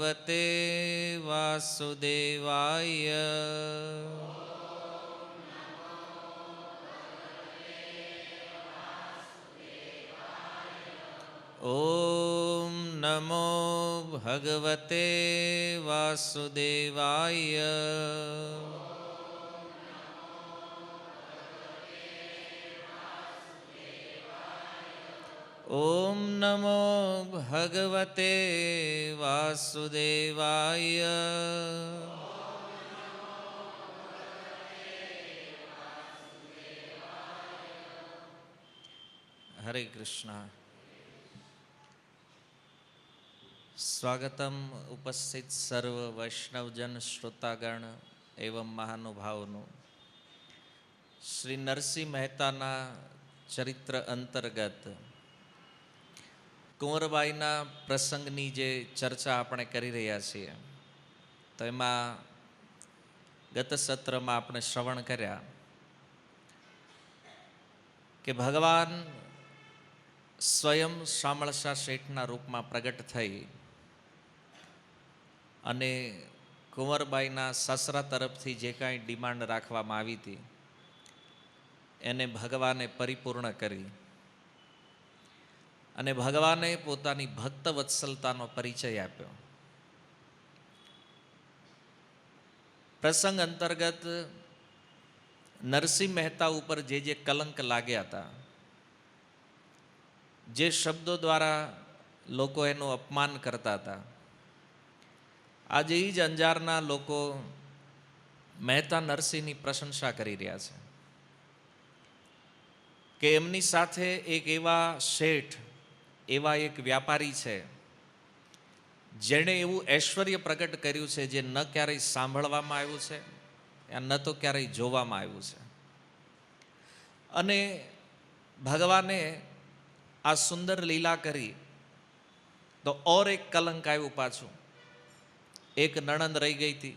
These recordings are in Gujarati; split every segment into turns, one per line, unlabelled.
ભગવતે વાસુદેવાય. ઓમ નમો ભગવતે વાસુદેવાય. ઓમ નમો ભગવતે વાસુદેવાય. હરે કૃષ્ણ. સ્વાગતમ ઉપસ્થિત સર્વ વૈષ્ણવજન શ્રોતાગણ એવં મહાનુભાવનું. શ્રી નરસિંહ મહેતાના ચરિત્ર અંતર્ગત કુંવરબાઈના પ્રસંગની જે ચર્ચા આપણે કરી રહ્યા છીએ, તો એમાં ગત સત્રમાં આપણે શ્રવણ કર્યા કે ભગવાન સ્વયં શામળશા શેઠના રૂપમાં પ્રગટ થઈ અને કુંવરબાઈના સસરા તરફથી જે કાંઈ ડિમાન્ડ રાખવામાં આવી હતી એને ભગવાને પરિપૂર્ણ કરી અને ભગવાને પોતાની ભક્ત વત્સલતાનો પરિચય આપ્યો. પ્રસંગ અંતર્ગત નરસિંહ મહેતા ઉપર જે કલંક લાગ્યા હતા, જે શબ્દો દ્વારા લોકો એનું અપમાન કરતા હતા, આજે એ જ અંજારના લોકો મહેતા નરસિંહની પ્રશંસા કરી રહ્યા છે કે એમની સાથે એક એવા શેઠ, એવા એક વ્યાપારી છે જેણે એવું ઐશ્વર્ય પ્રગટ કર્યું છે જે ન ક્યારેય સાંભળવામાં આવ્યું છે, ન તો ક્યારેય જોવામાં આવ્યું છે. અને ભગવાને આ સુંદર લીલા કરી તો ઓર એક કલંક આવ્યું પાછું. એક નણંદ રહી ગઈ હતી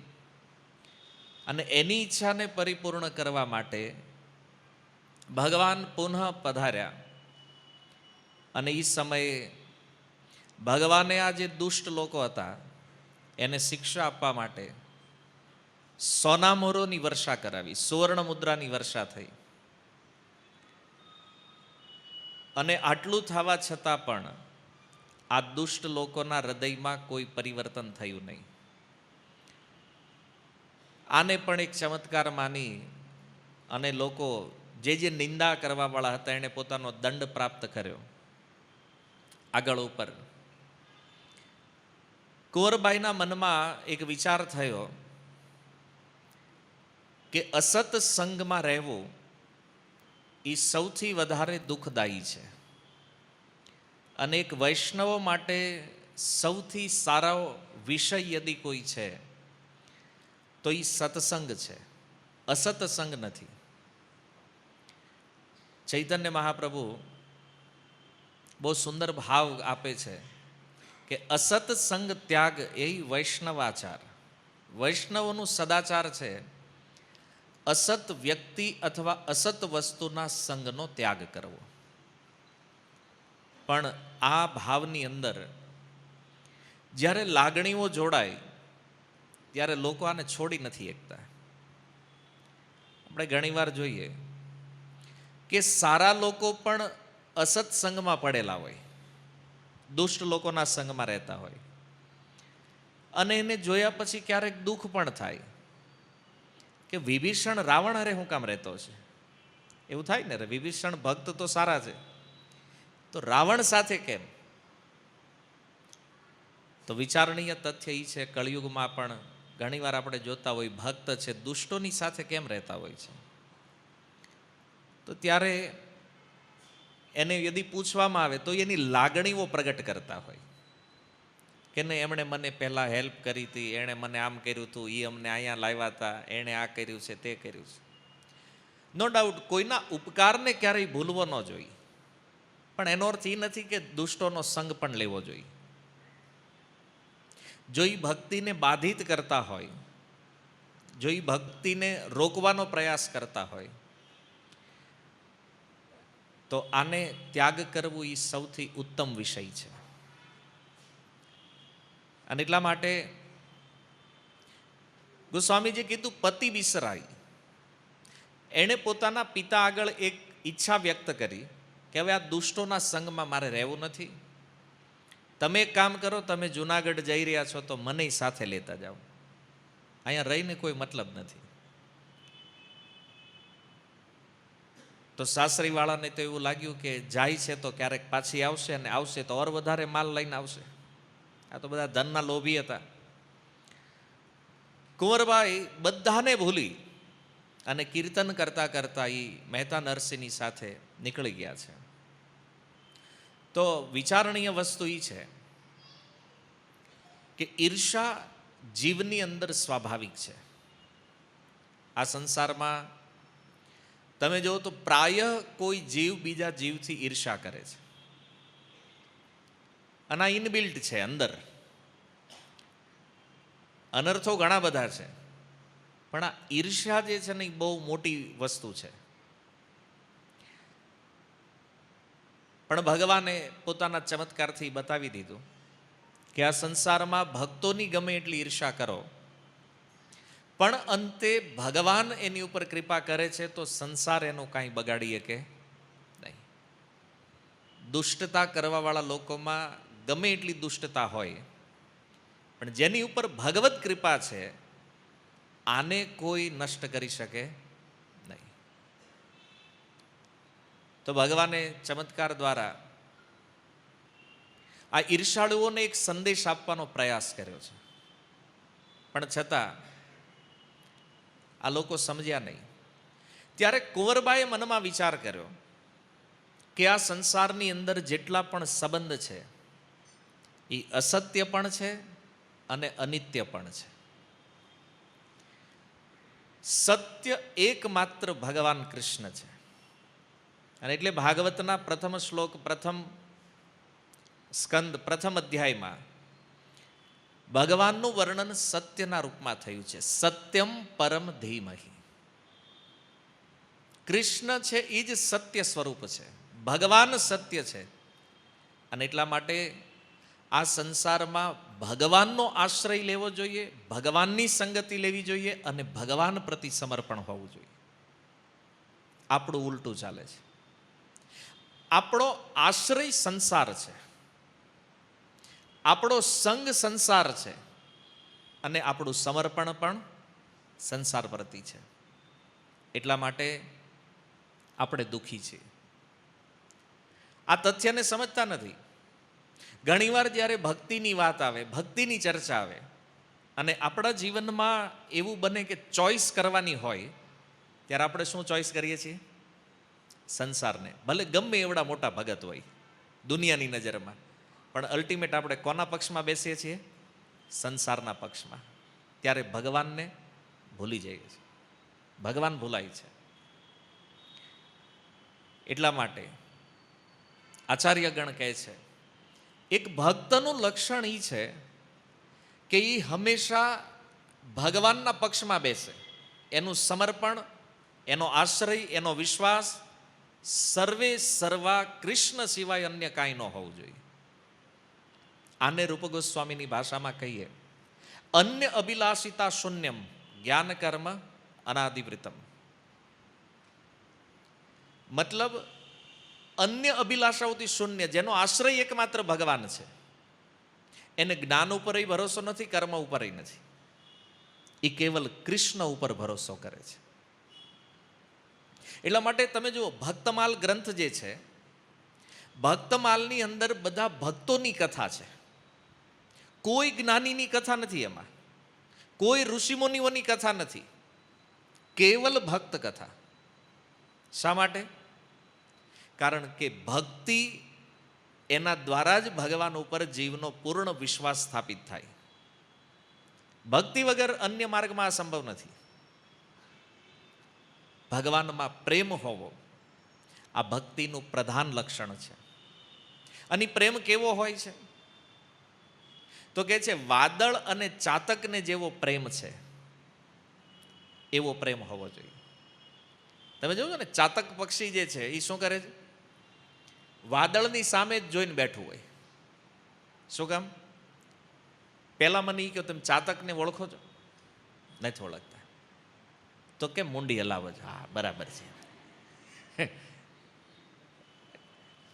અને એની ઈચ્છાને પરિપૂર્ણ કરવા માટે ભગવાન પુનઃ પધાર્યા અને એ સમયે ભગવાને આ જે દુષ્ટ લોકો હતા એને શિક્ષા આપવા માટે સોનામોરોની વર્ષા કરાવી, સુવર્ણ મુદ્રાની વર્ષા થઈ. અને આટલું થવા છતાં પણ આ દુષ્ટ લોકોના હૃદયમાં કોઈ પરિવર્તન થયું નહીં. આને પણ એક ચમત્કાર માની અને લોકો જે નિંદા કરવાવાળા હતા એણે પોતાનો દંડ પ્રાપ્ત કર્યો. આગળ ઉપર કુંવરબાઈના મનમાં એક વિચાર થયો કે અસત સંગમાં રહેવું એ સૌથી વધારે દુઃખદાયી છે અને એક વૈષ્ણવો માટે સૌથી સારો વિષય યદિ કોઈ છે તો એ સત્સંગ છે, અસત્સંગ નથી. ચૈતન્ય મહાપ્રભુ બહુ સુંદર ભાવ આપે છે કે અસત સંગ ત્યાગ એ વૈષ્ણવાચાર. વૈષ્ણવોનું સદાચાર છે અસત વ્યક્તિ અથવા અસત વસ્તુના સંગનો ત્યાગ કરવો. પણ આ ભાવની અંદર જ્યારે લાગણીઓ જોડાય ત્યારે લોકો આને છોડી નથી શકતા. આપણે ઘણીવાર જોઈએ કે સારા લોકો પણ અસત સંગમાં પડેલા હોય, દુષ્ટ લોકોના સંગમાં રહેતા હોય અને એને જોયા પછી ક્યારેક દુઃખ પણ થાય કે વિભીષણ રાવણ હારે હું કામ રહેતો છે. એવું થાય ને, વિભીષણ ભક્ત તો સારા છે તો રાવણ સાથે કેમ? તો વિચારણીય તથ્ય એ છે કળિયુગમાં પણ ઘણીવાર આપણે જોતા હોય ભક્ત છે દુષ્ટોની સાથે કેમ રહેતા હોય છે. તો ત્યારે એને યદિ પૂછવામાં આવે તો એની લાગણીઓ પ્રગટ કરતા હોય કે નહીં, એમણે મને પહેલાં હેલ્પ કરી હતી, એણે મને આમ કર્યું હતું, એ અમને અહીંયા લાવ્યા હતા, એણે આ કર્યું છે, તે કર્યું છે. નો ડાઉટ કોઈના ઉપકારને ક્યારેય ભૂલવો ન જોઈએ, પણ એનો અર્થ એ નથી કે દુષ્ટોનો સંગ પણ લેવો જોઈએ. જો એ ભક્તિને બાધિત કરતા હોય, જો એ ભક્તિને રોકવાનો પ્રયાસ કરતા હોય તો આને ત્યાગ કરવું એ સૌથી ઉત્તમ વિષય છે. અને એટલા માટે ગોસ્વામીજી કીધું પતિ વિસરાય. એણે પોતાના પિતા આગળ એક ઈચ્છા વ્યક્ત કરી કે હવે આ દુષ્ટોના સંગમાં મારે રહેવું નથી. તમે એક કામ કરો, તમે જુનાગઢ જઈ રહ્યા છો તો મને સાથે લેતા જાઓ, અહીંયા રહીને કોઈ મતલબ નથી. તો સાસરીવાળાને તો એવું લાગ્યું કે જાય છે તો ક્યારેક પાછી આવશે, અને આવશે તો ઓર વધારે માલ લઈને આવશે. આ તો બધા ધનના લોભી હતા. કુંવરબાઈ બધાને ભૂલી અને કીર્તન કરતા કરતા એ મહેતા નરસિંહની સાથે નીકળી ગયા છે. તો વિચારણીય વસ્તુ એ છે કે ઈર્ષા જીવની અંદર સ્વાભાવિક છે. આ સંસારમાં તમે જો તો પ્રાય કોઈ જીવ બીજા જીવથી ઈર્ષા કરે છે, અને આ ઇનબિલ્ટ છે અંદર. અનર્થો ઘણા બધા છે, પણ આ ઈર્ષ્યા જે છે ને એ બહુ મોટી વસ્તુ છે. પણ ભગવાને પોતાના ચમત્કારથી બતાવી દીધું કે આ સંસારમાં ભક્તોની ગમે એટલી ઈર્ષા કરો, પણ અંતે ભગવાન એની ઉપર કૃપા કરે છે તો સંસાર એનું કાંઈ બગાડી શકે નહીં. દુષ્ટતા કરવાવાળા લોકોમાં ગમે એટલી દુષ્ટતા હોય, પણ જેની ઉપર ભગવત કૃપા છે આને કોઈ નષ્ટ કરી શકે નહીં. તો ભગવાને ચમત્કાર દ્વારા આ ઈર્ષાળુઓને એક સંદેશ આપવાનો પ્રયાસ કર્યો છે, પણ છતાં આ લોકો સમજ્યા નહીં. ત્યારે કુંવરબાએ મનમાં વિચાર કર્યો કે આ સંસારની અંદર જેટલા પણ સંબંધ છે એ અસત્ય પણ છે અને અનિત્ય પણ છે. સત્ય એકમાત્ર ભગવાન કૃષ્ણ છે. અને એટલે ભાગવતના પ્રથમ શ્લોક, પ્રથમ સ્કંદ, પ્રથમ અધ્યાયમાં ભગવાનનું વર્ણન સત્યના રૂપમાં થયું છે. સત્યમ પરમ ધીમહિ. કૃષ્ણ છે એ જ સત્ય સ્વરૂપ છે, ભગવાન સત્ય છે. અને એટલા માટે આ સંસારમાં ભગવાનનો આશ્રય લેવો જોઈએ, ભગવાનની સંગતિ લેવી જોઈએ અને ભગવાન પ્રતિ સમર્પણ હોવું જોઈએ. આપણું ઉલટું ચાલે છે. આપણો આશ્રય સંસાર છે, આપણો સંગ સંસાર છે, અને આપણું સમર્પણ પણ સંસાર પ્રતિ છે. એટલા માટે આપણે દુઃખી છીએ. આ તથ્યને સમજતા નથી. ઘણીવાર જ્યારે ભક્તિની વાત આવે, ભક્તિની ચર્ચા આવે, અને આપણા જીવનમાં એવું બને કે ચોઈસ કરવાની હોય, ત્યારે આપણે શું ચોઈસ કરીએ છીએ? સંસારને. ભલે ગમે એવડા મોટા ભગત હોય દુનિયાની નજરમાં, પણ અલ્ટિમેટ આપણે કોના પક્ષમાં બેસીએ છીએ? સંસારના પક્ષમાં. ત્યારે ભગવાનને ભૂલી જઈએ છીએ. ભગવાન ભૂલાય છે. એટલા માટે આચાર્યગણ કહે છે એક ભક્તનું લક્ષણ એ છે કે એ હંમેશા ભગવાનના પક્ષમાં બેસે. એનું સમર્પણ, એનો આશ્રય, એનો વિશ્વાસ સર્વે સર્વા કૃષ્ણ સિવાય અન્ય કાંઈ ન હોવું જોઈએ. આને રૂપ ગોસ્વામીની ભાષામાં કહીએ, અન્ય અભિલાષિતા શૂન્યમ જ્ઞાન કર્મ અનાદિવૃતમ. મતલબ અન્ય અભિલાષાઓથી શૂન્ય, જેનો આશ્રય એકમાત્ર ભગવાન છે, એને જ્ઞાન ઉપર ભરોસો નથી, કર્મ ઉપર નથી. એ કેવલ કૃષ્ણ ઉપર ભરોસો કરે છે. એટલા માટે તમે જુઓ, ભક્તમાલ ગ્રંથ જે છે, ભક્તમાલની અંદર બધા ભક્તોની કથા છે. કોઈ જ્ઞાનીની કથા નથી, એમાં કોઈ ઋષિમુનિઓની કથા નથી, કેવલ ભક્ત કથા. શા માટે? કારણ કે ભક્તિ, એના દ્વારા જ ભગવાન ઉપર જીવનો પૂર્ણ વિશ્વાસ સ્થાપિત થાય. ભક્તિ વગર અન્ય માર્ગમાં અસંભવ નથી. ભગવાનમાં પ્રેમ હોવો આ ભક્તિનું પ્રધાન લક્ષણ છે. અને પ્રેમ કેવો હોય છે? તો કે છે વાદળ અને ચાતકને જેવો પ્રેમ છે એવો પ્રેમ હોવો જોઈએ. તમે જોજો ને, ચાતક પક્ષી જે છે એ શું કરે છે? વાદળની સામે જ જોઈને બેઠું હોય. શું કામ? પહેલાં મને એ કહો, તમે ચાતકને ઓળખો છો? નથી ઓળખતા. તો કેમ મુંડી હલાવો છો? હા, બરાબર છે.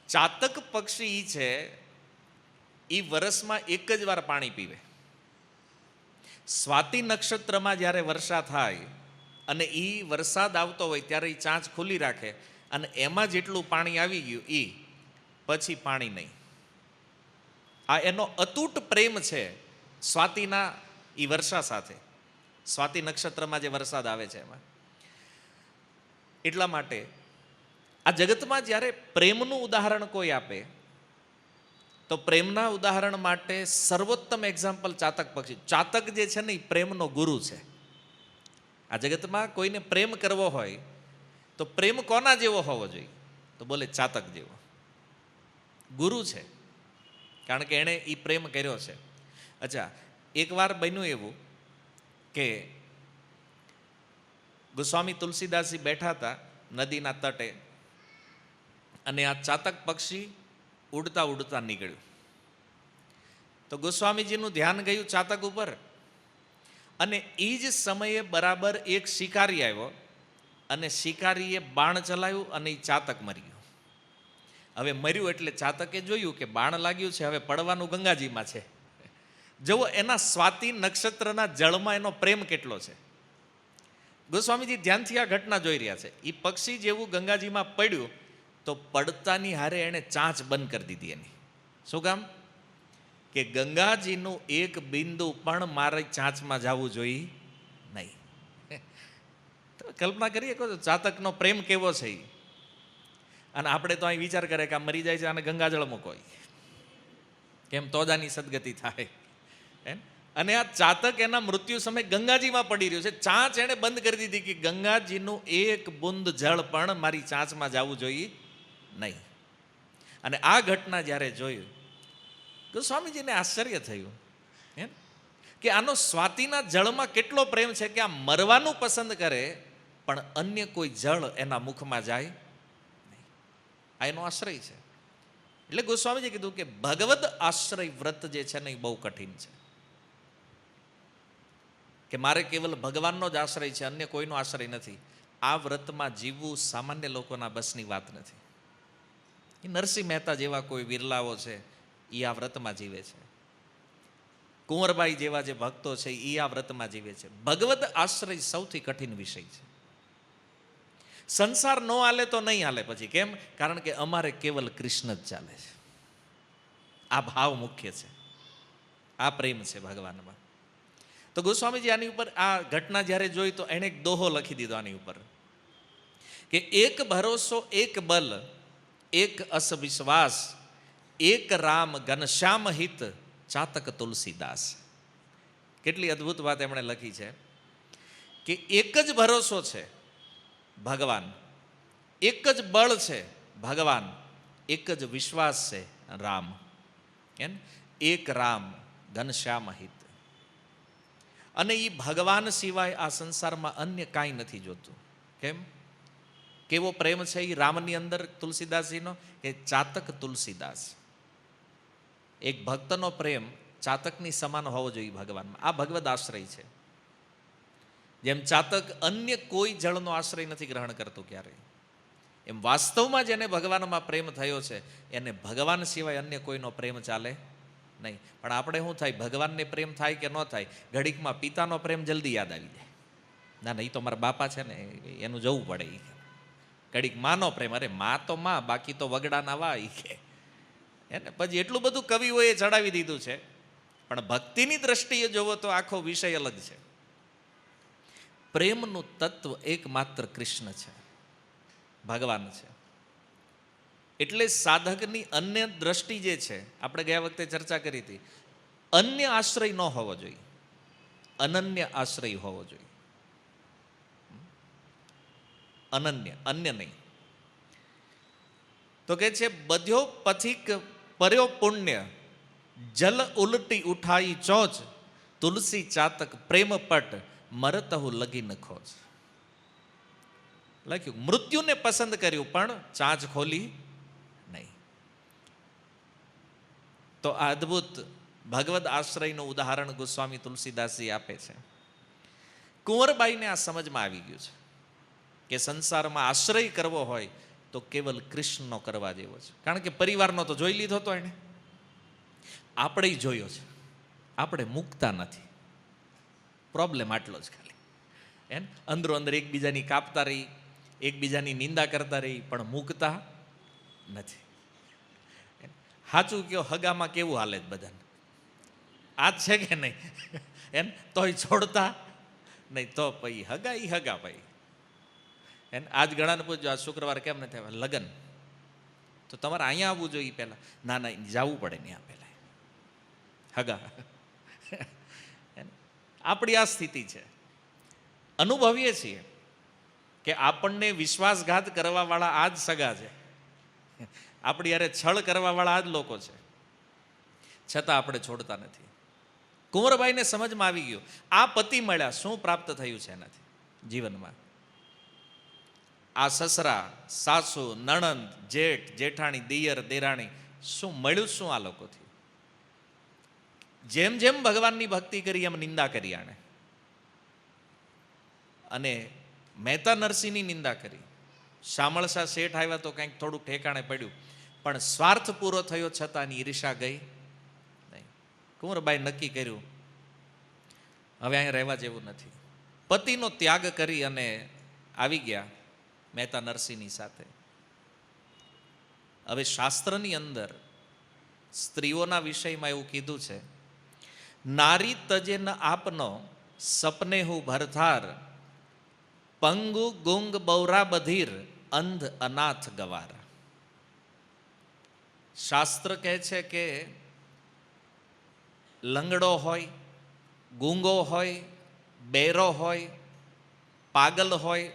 ચાતક પક્ષી ઈ છે, એ વર્ષમાં એક જ વાર પાણી પીવે. સ્વાતિ નક્ષત્રમાં જ્યારે વર્ષા થાય અને એ વરસાદ આવતો હોય ત્યારે એ ચાંચ ખુલ્લી રાખે અને એમાં જેટલું પાણી આવી ગયું એ પછી પાણી નહીં. આ એનો અતૂટ પ્રેમ છે સ્વાતિના એ વર્ષા સાથે. સ્વાતિ નક્ષત્રમાં જે વરસાદ આવે છે એમાં. એટલા માટે આ જગતમાં જ્યારે પ્રેમનું ઉદાહરણ કોઈ આપે તો પ્રેમના ઉદાહરણ માટે સર્વોત્તમ એક્ઝામ્પલ ચાતક પક્ષી. ચાતક જે છે ને એ પ્રેમનો ગુરુ છે. આ જગતમાં કોઈને પ્રેમ કરવો હોય તો પ્રેમ કોના જેવો હોવો જોઈએ? તો બોલે ચાતક જેવો. ગુરુ છે, કારણ કે એણે એ પ્રેમ કર્યો છે. અચ્છા, એકવાર બન્યું એવું કે ગોસ્વામી તુલસીદાસજી બેઠા હતા નદીના તટે અને આ ચાતક પક્ષી ઉડતા ઉડતા નીકળ્યું. તો ગોસ્વામીજીનું ધ્યાન ગયું ચાતક ઉપર અને એ જ સમયે બરાબર એક શિકારી આવ્યો અને શિકારીએ બાણ ચલાવ્યું અને એ ચાતક મરી ગયો. હવે મર્યું એટલે ચાતકે જોયું કે બાણ લાગ્યું છે, હવે પડવાનું ગંગાજીમાં છે. જુઓ એના સ્વાતિ નક્ષત્રના જળમાં એનો પ્રેમ કેટલો છે. ગોસ્વામીજી ધ્યાનથી આ ઘટના જોઈ રહ્યા છે. એ પક્ષી જેવું ગંગાજીમાં પડ્યું તો પડતાની હારે એણે ચાંચ બંધ કરી દીધી એની. શું કામ? કે ગંગાજીનું એક બિંદુ પણ મારે ચાંચમાં જવું જોઈએ નહીં. તો કલ્પના કરીએ કહો ચાતકનો પ્રેમ કેવો છે. અને આપણે તો અહીં વિચાર કરે કે આ મરી જાય છે અને ગંગાજળ મૂકો, કેમ તોજાની સદગતિ થાય. અને આ ચાતક એના મૃત્યુ સમયે ગંગાજીમાં પડી રહ્યો છે. ચાંચ એણે બંધ કરી દીધી કે ગંગાજીનું એક બુંદ જળ પણ મારી ચાંચમાં જવું જોઈએ નહીં. અને આ ઘટના જ્યારે જોયું તો સ્વામીજીને આશ્ચર્ય થયું કે આનો સ્વાતિના જળમાં કેટલો પ્રેમ છે કે આ મરવાનું પસંદ કરે પણ અન્ય કોઈ જળ એના મુખમાં જાય નહીં. આ એનો આશ્રય છે. એટલે ગોસ્વામીજી કીધું કે ભગવદ આશ્રય વ્રત જે છે ને એ બહુ કઠિન છે. કે મારે કેવલ ભગવાનનો જ આશ્રય છે, અન્ય કોઈનો આશ્રય નથી. આ વ્રતમાં જીવવું સામાન્ય લોકોના બસની વાત નથી. એ નરસિંહ મહેતા જેવા કોઈ વિરલાઓ છે એ આ વ્રતમાં જીવે છે. કુંવરબાઈ જેવા જે ભક્તો છે એ આ વ્રતમાં જીવે છે. ભગવદ આશ્રય સૌથી કઠિન વિષય છે. સંસાર ન હાલે તો નહીં હાલે પછી. કેમ? કારણ કે અમારે કેવલ કૃષ્ણ જ ચાલે છે. આ ભાવ મુખ્ય છે, આ પ્રેમ છે ભગવાનમાં. તો ગોસ્વામીજી આની ઉપર આ ઘટના જ્યારે જોઈ તો એણે એક દોહો લખી દીધો આની ઉપર કે એક ભરોસો એક બલ એક અસ વિશ્વાસ એક રામ ઘનશ્યામ હિત ચાતક તુલસીદાસ. કેટલી અદ્ભુત વાત એમણે લખી છે કે એક જ ભરોસો છે ભગવાન, એક જ બળ છે ભગવાન, એક જ વિશ્વાસ છે રામ. એક રામ ઘનશ્યામ હિત. અને એ ભગવાન સિવાય આ સંસારમાં અન્ય કાંઈ નથી જોતું. કેમ? કેવો પ્રેમ છે એ રામની અંદર તુલસીદાસજીનો કે ચાતક તુલસીદાસ. એક ભક્તનો પ્રેમ ચાતકની સમાન હોવો જોઈએ ભગવાનમાં. આ ભગવદ આશ્રય છે. જેમ ચાતક અન્ય કોઈ જળનો આશ્રય નથી ગ્રહણ કરતું ક્યારેય, એમ વાસ્તવમાં જેને ભગવાનમાં પ્રેમ થયો છે એને ભગવાન સિવાય અન્ય કોઈનો પ્રેમ ચાલે નહીં. પણ આપણે શું થાય, ભગવાનને પ્રેમ થાય કે ન થાય, ઘડીકમાં પિતાનો પ્રેમ જલ્દી યાદ આવી જાય. ના ના, એ તો મારા બાપા છે ને, એનું જવું પડે. ઘડીક માનો પ્રેમ, અરે માં તો માં, બાકી તો વગડાના વા કે એને પછી એટલું બધું કવિઓએ ચડાવી દીધું છે. પણ ભક્તિની દ્રષ્ટિએ જોવો તો આખો વિષય અલગ છે. પ્રેમનું તત્વ એકમાત્ર કૃષ્ણ છે, ભગવાન છે. એટલે સાધકની અન્ય દ્રષ્ટિ જે છે, આપણે ગયા વખતે ચર્ચા કરી હતી, અન્ય આશ્રય ન હોવો જોઈએ, અનન્ય આશ્રય હોવો જોઈએ. અનન્ય, અન્ય નહીં. તો કે છે બધ્યો પથિક पर्यो पुण्य जल उलटी उठाई चोच तुलसी चातक प्रेम पट मरतहु लगी न खोज. લખ્યું મૃત્યુને પસંદ કર્યું પણ ચાંચ ખોલી નહીં. તો આ અદ્ભુત ભગવદ આશ્રયનું ઉદાહરણ ગોસ્વામી તુલસીદાસજી આપે છે. કુંવરબાઈને આ સમજમાં આવી ગયું છે કે સંસારમાં આશ્રય કરવો હોય તો કેવલ કૃષ્ણનો કરવા જેવો છે. કારણ કે પરિવારનો તો જોઈ લીધો તો એને, આપણે જોયો છે, આપણે મૂકતા નથી. પ્રોબ્લેમ આટલો જ ખાલી. અંદરો અંદર એકબીજાની કાપતા રહી, એકબીજાની નિંદા કરતા રહી, પણ મૂકતા નથી. સાચું કયો, હગામાં કેવું હાલે જ બધાને? આ જ છે કે નહીં? તોય છોડતા નહીં. તો પછી હગા ઈ હગા ભાઈ. આજ ઘણાને પૂછજો, આ શુક્રવાર કેમ નથી આવ્યા? લગ્ન. તો તમારે અહીંયા આવવું જોઈએ પહેલાં. ના ના, જવું પડે ત્યાં પહેલાં. હગા. આપણી આ સ્થિતિ છે. અનુભવીએ છીએ કે આપણને વિશ્વાસઘાત કરવાવાળા આ જ સગા છે, આપણી યારે છળ કરવાવાળા આ જ લોકો છે, છતાં આપણે છોડતા નથી. કુંવરબાઈને સમજમાં આવી ગયું, આ પતિ મળ્યા, શું પ્રાપ્ત થયું છે એનાથી જીવનમાં? આ સસરા, સાસુ, નણંદ, જેઠ, જેઠાણી, દિયર, દેરાણી, શું મળ્યું? શું આ લોકોથી? જેમ જેમ ભગવાનની ભક્તિ કરી એમ નિંદા કરી આણે. અને મહેતા નરસિંહની નિંદા કરી. શામળશા શેઠ આવ્યા તો કંઈક થોડુંક ઠેકાણે પડ્યું, પણ સ્વાર્થ પૂરો થયો છતાં એની ઈર્ષા ગઈ નહીં. કુંવરબાઈ નક્કી કર્યું, હવે અહીંયા રહેવા જેવું નથી. પતિનો ત્યાગ કરી અને આવી ગયા મહેતા નરસિંહની સાથે. હવે શાસ્ત્રની અંદર સ્ત્રીઓના વિષયમાં એવું કીધું છે, નારી તજે ન આપનો સપને હું ભરથાર, પંગુ ગુંગ બૌરા બધીર, અંધ અનાથ ગવાર. શાસ્ત્ર કહે છે કે લંગડો હોય, ગૂંગો હોય, બેરો હોય, પાગલ હોય,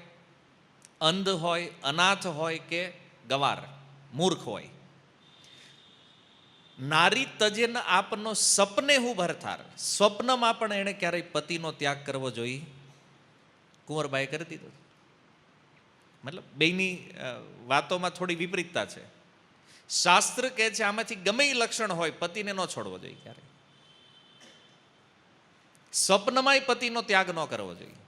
અંધ હોય, અનાથ હોય કે ગવાર, મૂર્ખ હોય, નારી તજે ન આપનો સપને હું ભરથાર, સ્વપ્નમાં પણ એણે ક્યારેય પતિનો ત્યાગ કરવો જોઈએ? કુંવરબાઈએ કરી દીધો. મતલબ બેની વાતોમાં થોડી વિપરીતતા છે. શાસ્ત્ર કહે છે આમાંથી ગમે એ લક્ષણ હોય, પતિને ન છોડવો જોઈએ ક્યારે. સ્વપ્નમાંય પતિનો ત્યાગ ન કરવો જોઈએ.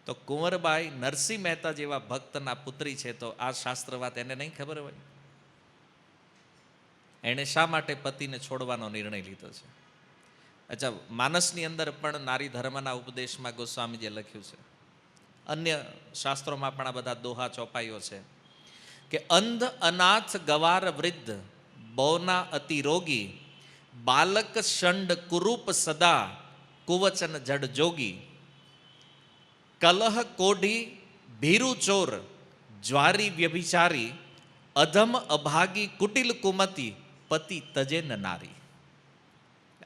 તો કુંવરબાઈ નરસિંહ મહેતા જેવા ભક્તના પુત્રી છે, તો આ શાસ્ત્ર વાત એને નહીં ખબર હોય? એણે શા માટે પતિને છોડવાનો નિર્ણય લીધો છે? અચ્છા, માનસની અંદર પણ નારી ધર્મના ઉપદેશમાં ગોસ્વામીજીએ લખ્યું છે, અન્ય શાસ્ત્રોમાં પણ આ બધા દોહા ચોપાઈઓ છે કે અંધ અનાથ ગવાર વૃદ્ધ બૌના અતિ રોગી, બાલક શંડ કુરૂપ સદા, કુવચન જડ જોગી, કલહ કોઢી ભીરુ ચોર, જ્વારી વ્યભિચારી, અધમ અભાગી કુટિલ કુમતી, પતિ તજે ન નારી.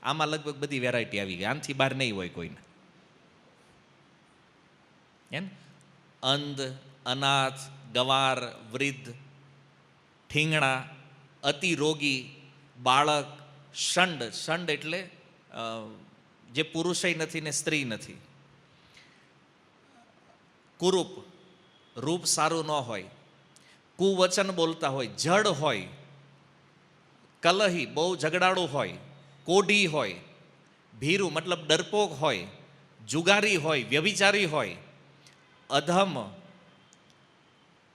આમાં લગભગ બધી વેરાયટી આવી ગઈ, આનાથી બહાર નહીં હોય કોઈને. એમ અંધ, અનાથ, ગવાર, વૃદ્ધ, ઠીંગણા, અતિ રોગી, બાળક, શંડ. શંડ એટલે જે પુરુષય નથી ને સ્ત્રી નથી. કુરૂપ, રૂપ સારું ન હોય, કુવચન બોલતા હોય, જડ હોય, કલહી, બહુ ઝઘડાળું હોય, કોઢી હોય, ભીરુ મતલબ ડરપોક હોય, જુગારી હોય, વ્યભિચારી હોય, અધમ,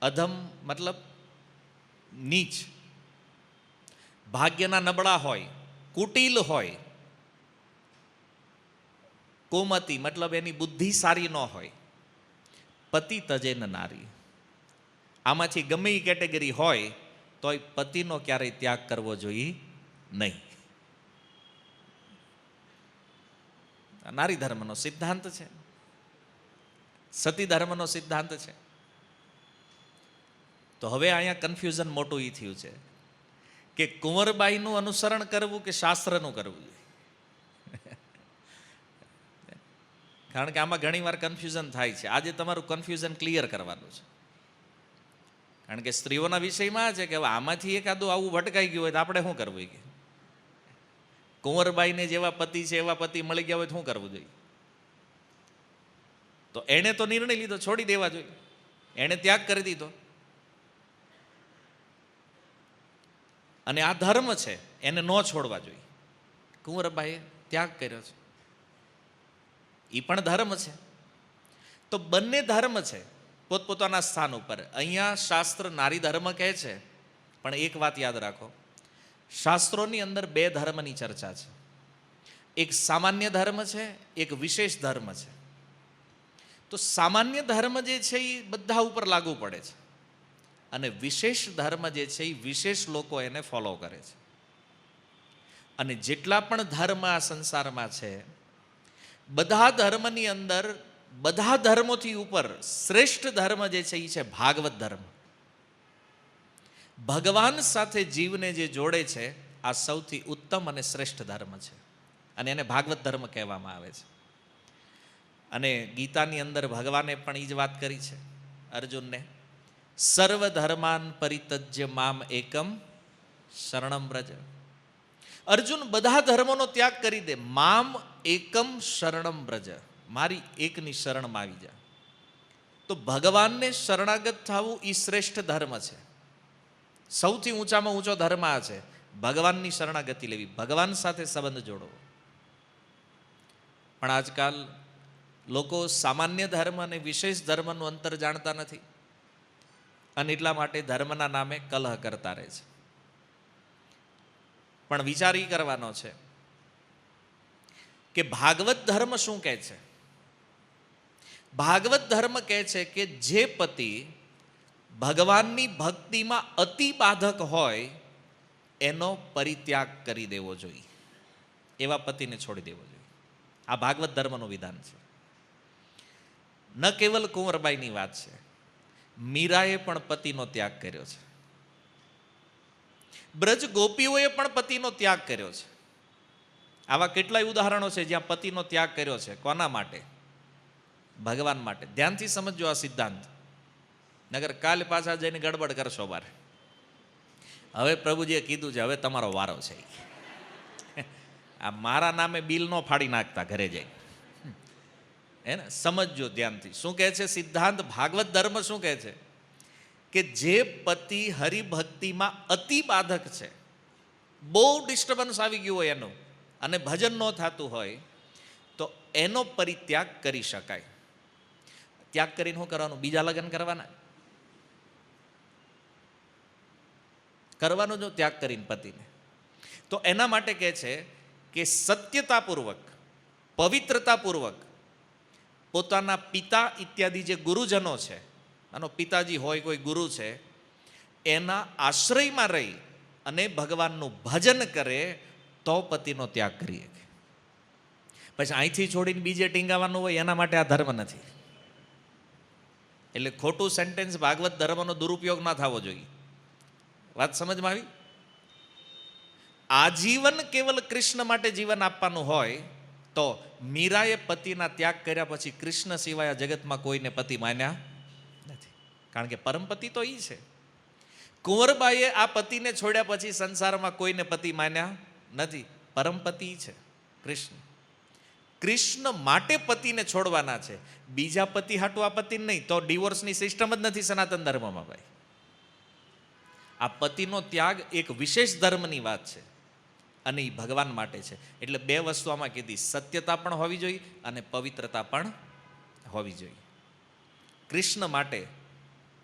અધમ મતલબ નીચ, ભાગ્યના નબળા હોય, કુટિલ હોય, કોમતી મતલબ એની બુદ્ધિ સારી ન હોય, પતિ તજે ન નારી. આમાંથી ગમે એ કેટેગરી હોય તોય પતિનો ક્યારેય ત્યાગ કરવો જોઈએ નહીં. નારી ધર્મનો સિદ્ધાંત છે, સતી ધર્મનો સિદ્ધાંત છે. તો હવે અહીંયા કન્ફ્યુઝન મોટું એ થયું છે કે કુંવરબાઈનું અનુસરણ કરવું કે શાસ્ત્રનું કરવું જોઈએ. કારણ કે આમાં ઘણી વાર કન્ફ્યુઝન થાય છે. આજે તમારું કન્ફ્યુઝન ક્લિયર કરવાનું છે. કારણ કે સ્ત્રીઓના વિષયમાં છે કે હવે આમાંથી એકાદું આવું ભટકાઈ ગયું હોય તો આપણે શું કરવું? કે કુંવરબાઈને જેવા પતિ છે એવા પતિ મળી ગયા હોય તો શું કરવું જોઈએ? તો એણે તો નિર્ણય લીધો, છોડી દેવા જોઈએ. એણે ત્યાગ કરી દીધો. અને આ ધર્મ છે, એને ન છોડવા જોઈએ. કુંવરબાઈએ ત્યાગ કર્યો છે, એ પણ ધર્મ છે. તો બંને ધર્મ છે પોતપોતાના સ્થાન ઉપર. અહીંયા શાસ્ત્ર નારી ધર્મ કહે છે, પણ એક વાત યાદ રાખો, શાસ્ત્રોની અંદર બે ધર્મની ચર્ચા છે. એક સામાન્ય ધર્મ છે, એક વિશેષ ધર્મ છે. તો સામાન્ય ધર્મ જે છે એ બધા ઉપર લાગુ પડે છે, અને વિશેષ ધર્મ જે છે એ વિશેષ લોકો એને ફોલો કરે છે. અને જેટલા પણ ધર્મ આ સંસારમાં છે, બધા ધર્મની અંદર બધા ધર્મોથી ઉપર શ્રેષ્ઠ ધર્મ જે છે એ છે ભાગવત ધર્મ. ભગવાન સાથે જીવને જે જોડે છે, આ સૌથી ઉત્તમ અને શ્રેષ્ઠ ધર્મ છે, અને એને ભાગવત ધર્મ કહેવામાં આવે છે. અને ગીતાની અંદર ભગવાને પણ એ જ વાત કરી છે અર્જુનને, સર્વ ધર્માન પરિત્યજ્ય મામ એકમ શરણમ વ્રજ. અર્જુન, બધા ધર્મોનો ત્યાગ કરી દે, મામ એકમ શરણમ વ્રજ, મારી એકની શરણમાં આવી જા. તો ભગવાનને શરણાગત થવું એ શ્રેષ્ઠ ધર્મ છે. સૌથી ઊંચામાં ઊંચો ધર્મ આ છે, ભગવાનની શરણાગતિ લેવી, ભગવાન સાથે સંબંધ જોડવો. પણ આજકાલ લોકો સામાન્ય ધર્મ અને વિશેષ ધર્મનું અંતર જાણતા નથી, અને એટલા માટે ધર્મના નામે કલહ કરતા રહે છે. પણ વિચાર એ કરવાનો છે કે ભાગવત ધર્મ શું કહે છે? ભાગવત ધર્મ કહે છે કે જે પતિ ભગવાનની ભક્તિમાં અતિ બાધક હોય એનો પરિત્યાગ કરી દેવો જોઈએ, એવા પતિને છોડી દેવો જોઈએ. આ ભાગવત ધર્મનું વિધાન છે. ન કેવલ કુંવરબાઈની વાત છે, મીરાએ પણ પતિનો ત્યાગ કર્યો છે. બ્રજ ગોપીઓએ પણ પતિનો ત્યાગ કર્યો છે. આવા કેટલાય ઉદાહરણો છે જ્યાં પતિનો ત્યાગ કર્યો છે. કોના માટે? ભગવાન માટે. ધ્યાનથી સમજો આ સિદ્ધાંત, નગર કાલ પાછા જઈને ગડબડ કરશો બાર. હવે પ્રભુજીએ કીધું છે, હવે તમારો વારો છે. આ મારા નામે બિલ નો ફાડી નાખતા ઘરે જાય, હે ને? સમજો ધ્યાનથી. શું કહે છે સિદ્ધાંત? ભાગવત ધર્મ શું કહે છે કે જે પતિ હરિભક્તિમાં અતિ બાધક છે, બહુ ડિસ્ટર્બન્સ આવી ગયું હોય એનું, અને ભજન ન થતું હોય, તો એનો પરિત્યાગ કરી શકાય. ત્યાગ કરીને શું કરવાનું? બીજા લગ્ન કરવાના? કરવાનો જો ત્યાગ કરીને પતિને, તો એના માટે કહે છે કે સત્યતાપૂર્વક, પવિત્રતાપૂર્વક પોતાના પિતા ઇત્યાદિ જે ગુરુજનો છે, આનો પિતાજી હોય, કોઈ ગુરુ છે, એના આશ્રયમાં રહી અને ભગવાનનું ભજન કરે તો પતિનો ત્યાગ કરીએ. પછી અહીંથી છોડીને બીજે ટીંગાવાનું હોય, એના માટે આ ધર્મ નથી. એટલે ખોટું સેન્ટેન્સ ભાગવત ધર્મનો દુરુપયોગ ના થવો જોઈએ. વાત સમજમાં આવી? આજીવન કેવલ કૃષ્ણ માટે જીવન આપવાનું હોય તો મીરાએ પતિના ત્યાગ કર્યા પછી કૃષ્ણ સિવાય આ જગતમાં કોઈને પતિ માન્યા નથી, કારણ કે પરમપતિ તો એ છે. કુંવરબાઈએ આ પતિને છોડ્યા પછી સંસારમાં કોઈને પતિ માન્યા નથી, પરમપતિ છે કૃષ્ણ. કૃષ્ણ માટે પતિને છોડવાના છે, બીજા પતિ હાટું આ પતિ નહીં. તો ડિવોર્સની સિસ્ટમ જ નથી સનાતન ધર્મમાં ભાઈ. આ પતિનો ત્યાગ એક વિશેષ ધર્મની વાત છે, અને એ ભગવાન માટે છે. એટલે બે વસ્તુ આમાં કીધી, સત્યતા પણ હોવી જોઈએ અને પવિત્રતા પણ હોવી જોઈએ. કૃષ્ણ માટે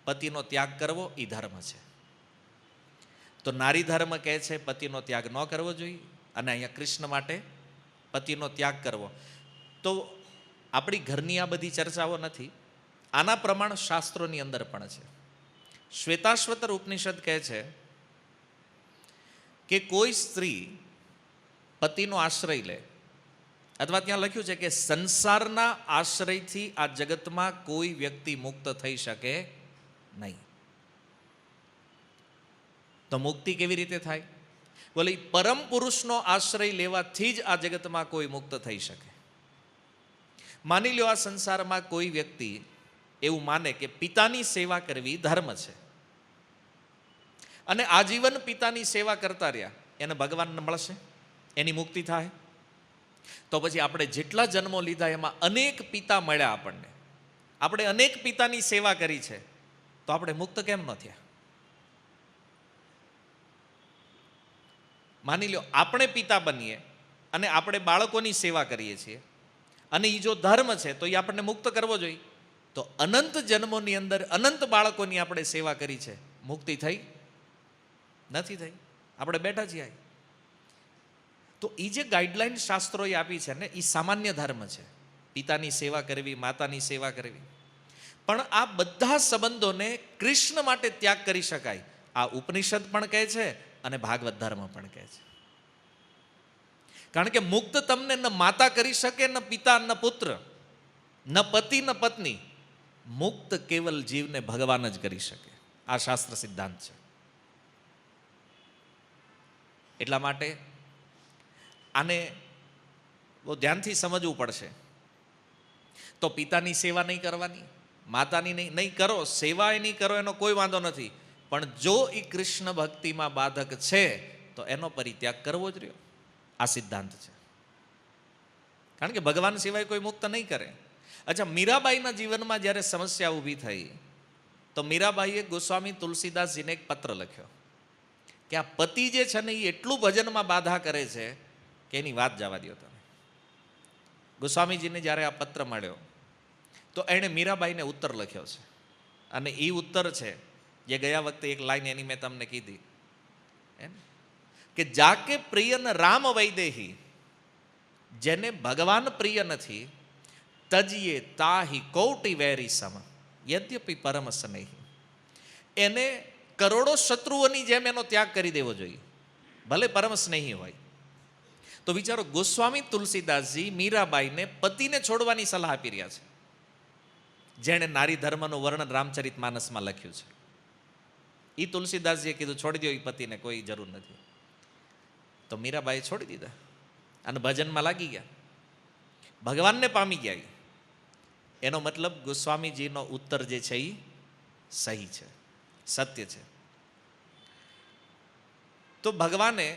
પતિનો ત્યાગ કરવો એ ધર્મ છે. તો નારી ધર્મ કહે છે પતિનો ત્યાગ ન કરવો જોઈએ, અને અહીંયા કૃષ્ણ માટે પતિનો ત્યાગ કરવો. તો આપણી ઘરની આ બધી ચર્ચાઓ નથી, આના પ્રમાણ શાસ્ત્રોની અંદર પણ છે. શ્વેતાશ્વતર ઉપનિષદ કહે છે કે કોઈ સ્ત્રી પતિનો આશ્રય લે, અથવા ત્યાં લખ્યું છે કે સંસારના આશ્રયથી આ જગતમાં કોઈ વ્યક્તિ મુક્ત થઈ શકે નહીં. તો મુક્તિ કેવી રીતે થાય? બોલે પરમ પુરુષનો આશ્રય લેવાથી જ આ જગતમાં કોઈ મુક્ત થઈ શકે. માની લો આ સંસારમાં કોઈ વ્યક્તિ એવું માને કે પિતાની સેવા કરવી ધર્મ છે, અને આજીવન પિતાની સેવા કરતા રહ્યા, એને ભગવાન મળશે? એની મુક્તિ થાય? તો પછી આપણે જેટલા જન્મો લીધા એમાં અનેક પિતા મળ્યા આપણને, આપણે અનેક પિતાની સેવા કરી છે, તો આપણે મુક્ત કેમ ન થયા? માની લો આપણે પિતા બનીએ અને આપણે બાળકોની સેવા કરીએ છીએ અને એ જો ધર્મ છે તો એ આપણને મુક્ત કરવો જોઈએ. તો અનંત જન્મોની અંદર અનંત બાળકોની આપણે સેવા કરી છે, મુક્તિ થઈ નથી થઈ, આપણે બેઠા છીએ. તો એ જે ગાઈડલાઈન શાસ્ત્રોએ આપી છે ને, એ સામાન્ય ધર્મ છે, પિતાની સેવા કરવી, માતાની સેવા કરવી. પણ આ બધા સંબંધોને કૃષ્ણ માટે ત્યાગ કરી શકાય, આ ઉપનિષદ પણ કહે છે અને ભાગવત ધર્મ પણ કહે છે. કારણ કે મુક્ત તમને ન માતા કરી શકે, ન પિતા, ન પુત્ર, ન પતિ, ન પત્ની. મુક્ત કેવલ જીવને ભગવાન જ કરી શકે. આ શાસ્ત્ર સિદ્ધાંત છે. એટલા માટે આને બહુ ધ્યાનથી સમજવું પડશે. તો પિતાની સેવા નહીં કરવાની, માતાની નહીં કરો, સેવા નહીં કરો, એનો કોઈ વાંધો નથી. પણ જો એ કૃષ્ણ ભક્તિમાં બાધક છે તો એનો પરિત્યાગ કરવો જ રહ્યો. આ સિદ્ધાંત છે. કારણ કે ભગવાન સિવાય કોઈ મુક્ત નહીં કરે. અચ્છા, મીરાબાઈના જીવનમાં જ્યારે સમસ્યા ઊભી થઈ તો મીરાબાઈએ ગોસ્વામી તુલસીદાસજીને એક પત્ર લખ્યો કે આ પતિ જે છે ને એ એટલું ભજનમાં બાધા કરે છે કે એની વાત જવા દો તમે. ગોસ્વામીજીને જ્યારે આ પત્ર મળ્યો તો એણે મીરાબાઈને ઉત્તર લખ્યો છે. અને એ ઉત્તર છે જે ગયા વખતે એક લાઈન એની મેં તમને કીધી એમ કે જાકે પ્રિય ન રામ વૈદેહી, જેને ભગવાન પ્રિય નથી, તજીએ તાહી કૌટી વેરી સમ યદ્યપિ પરમ સ્નેહી. એને કરોડો શત્રુઓની જેમ એનો ત્યાગ કરી દેવો જોઈએ, ભલે પરમ સ્નેહી હોય. તો વિચારો, ગોસ્વામી તુલસીદાસજી મીરાબાઈને પતિને છોડવાની સલાહ આપી રહ્યા છે, જેણે નારી ધર્મનું વર્ણન રામચરિત માનસમાં લખ્યું છે. એ તુલસીદાસજીએ કીધું છોડી દો એ પતિને, કોઈ જરૂર નથી. તો મીરાબાઈએ છોડી દીધા અને ભજનમાં લાગી ગયા, ભગવાનને પામી ગયા. એનો મતલબ ગોસ્વામીજીનો ઉત્તર જે છે એ સહી છે, સત્ય છે. તો ભગવાને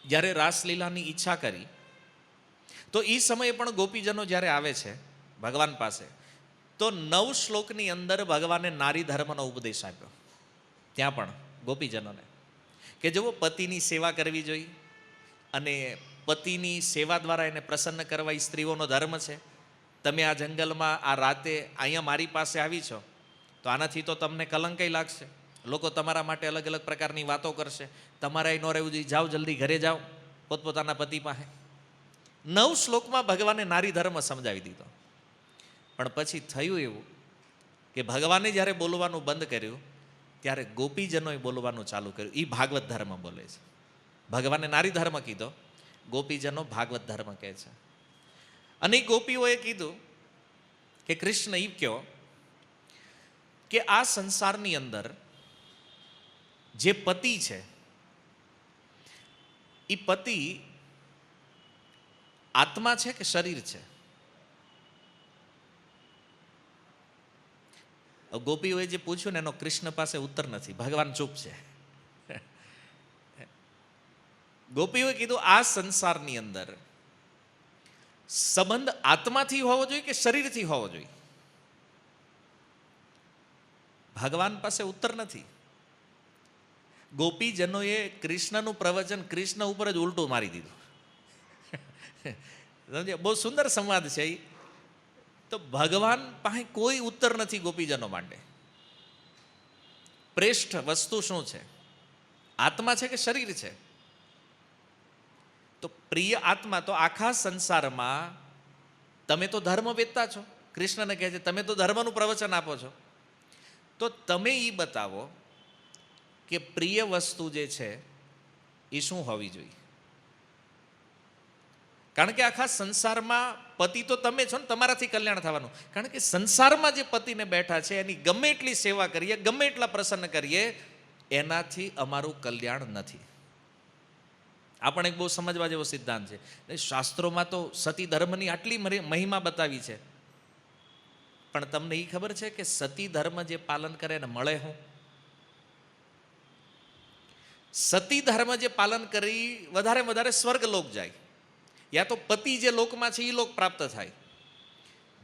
જ્યારે રાસલીલાની ઈચ્છા કરી તો એ સમયે પણ ગોપીજનો જ્યારે આવે છે ભગવાન પાસે, તો 9 શ્લોકની અંદર ભગવાને નારી ધર્મનો ઉપદેશ આપ્યો. ત્યાં પણ ગોપીજનોને કે જો પતિની સેવા કરવી જોઈએ અને પતિની સેવા દ્વારા એને પ્રસન્ન કરવા એ સ્ત્રીઓનો ધર્મ છે. તમે આ જંગલમાં આ રાતે અહીંયા મારી પાસે આવી છો તો આનાથી તો તમને કલંકય લાગશે, લોકો તમારા માટે અલગ અલગ પ્રકારની વાતો કરશે, તમારે અહીં ન રહેવું જોઈએ, જાઓ જલ્દી ઘરે જાઓ પોતપોતાના પતિ પાસે. 9 શ્લોકમાં ભગવાને નારી ધર્મ સમજાવી દીધો. પણ પછી થયું એવું કે ભગવાને જ્યારે બોલવાનું બંધ કર્યું ત્યારે ગોપીજનોએ બોલવાનું ચાલુ કર્યું. એ ભાગવત ધર્મ બોલે છે. ભગવાને નારી ધર્મ કીધો, ગોપીજનો ભાગવત ધર્મ કહે છે. અને ગોપીઓએ કીધું કે કૃષ્ણ એ કહો કે આ સંસારની અંદર જે પતિ છે એ પતિ આત્મા છે કે શરીર છે? ગોપીઓએ જે પૂછ્યું ને એનો કૃષ્ણ પાસે ઉત્તર નથી, ભગવાન ચૂપ છે. ગોપીઓએ કીધું આ સંસારની અંદર સંબંધ આત્માથી હોવો જોઈએ કે શરીરથી હોવો જોઈએ? ભગવાન પાસે ઉત્તર નથી. ગોપીજનોએ કૃષ્ણનું પ્રવચન કૃષ્ણ ઉપર જ ઉલટું મારી દીધું. બહુ સુંદર સંવાદ છે. તો ભગવાન પાસે કોઈ ઉત્તર નથી ગોપીજનો માટે. શ્રેષ્ઠ વસ્તુ શું છે, આત્મા છે કે શરીર છે? તો પ્રિય આત્મા તો આખા સંસારમાં તમે તો ધર્મ વેચતા છો, કૃષ્ણને કહે છે તમે તો ધર્મનું પ્રવચન આપો છો, તો તમે એ બતાવો કે પ્રિય વસ્તુ જે છે એ શું હોવી જોઈએ. કારણ કે આખા સંસારમાં પતિ તો તમે છો ને, તમારાથી કલ્યાણ થવાનું. કારણ કે સંસારમાં જે પતિને બેઠા છે એની ગમે એટલી સેવા કરીએ, ગમે એટલા પ્રસન્ન કરીએ, એનાથી અમારું કલ્યાણ નથી. આ પણ એક બહુ સમજવા જેવો સિદ્ધાંત છે. શાસ્ત્રોમાં તો સતી ધર્મની આટલી મહિમા બતાવી છે, પણ તમને એ ખબર છે કે સતી ધર્મ જે પાલન કરે એને મળે શું? સતી ધર્મ જે પાલન કરી વધારે વધારે સ્વર્ગ લોક જાય, યા તો પતિ જે લોકમાં છે એ લોક પ્રાપ્ત થાય.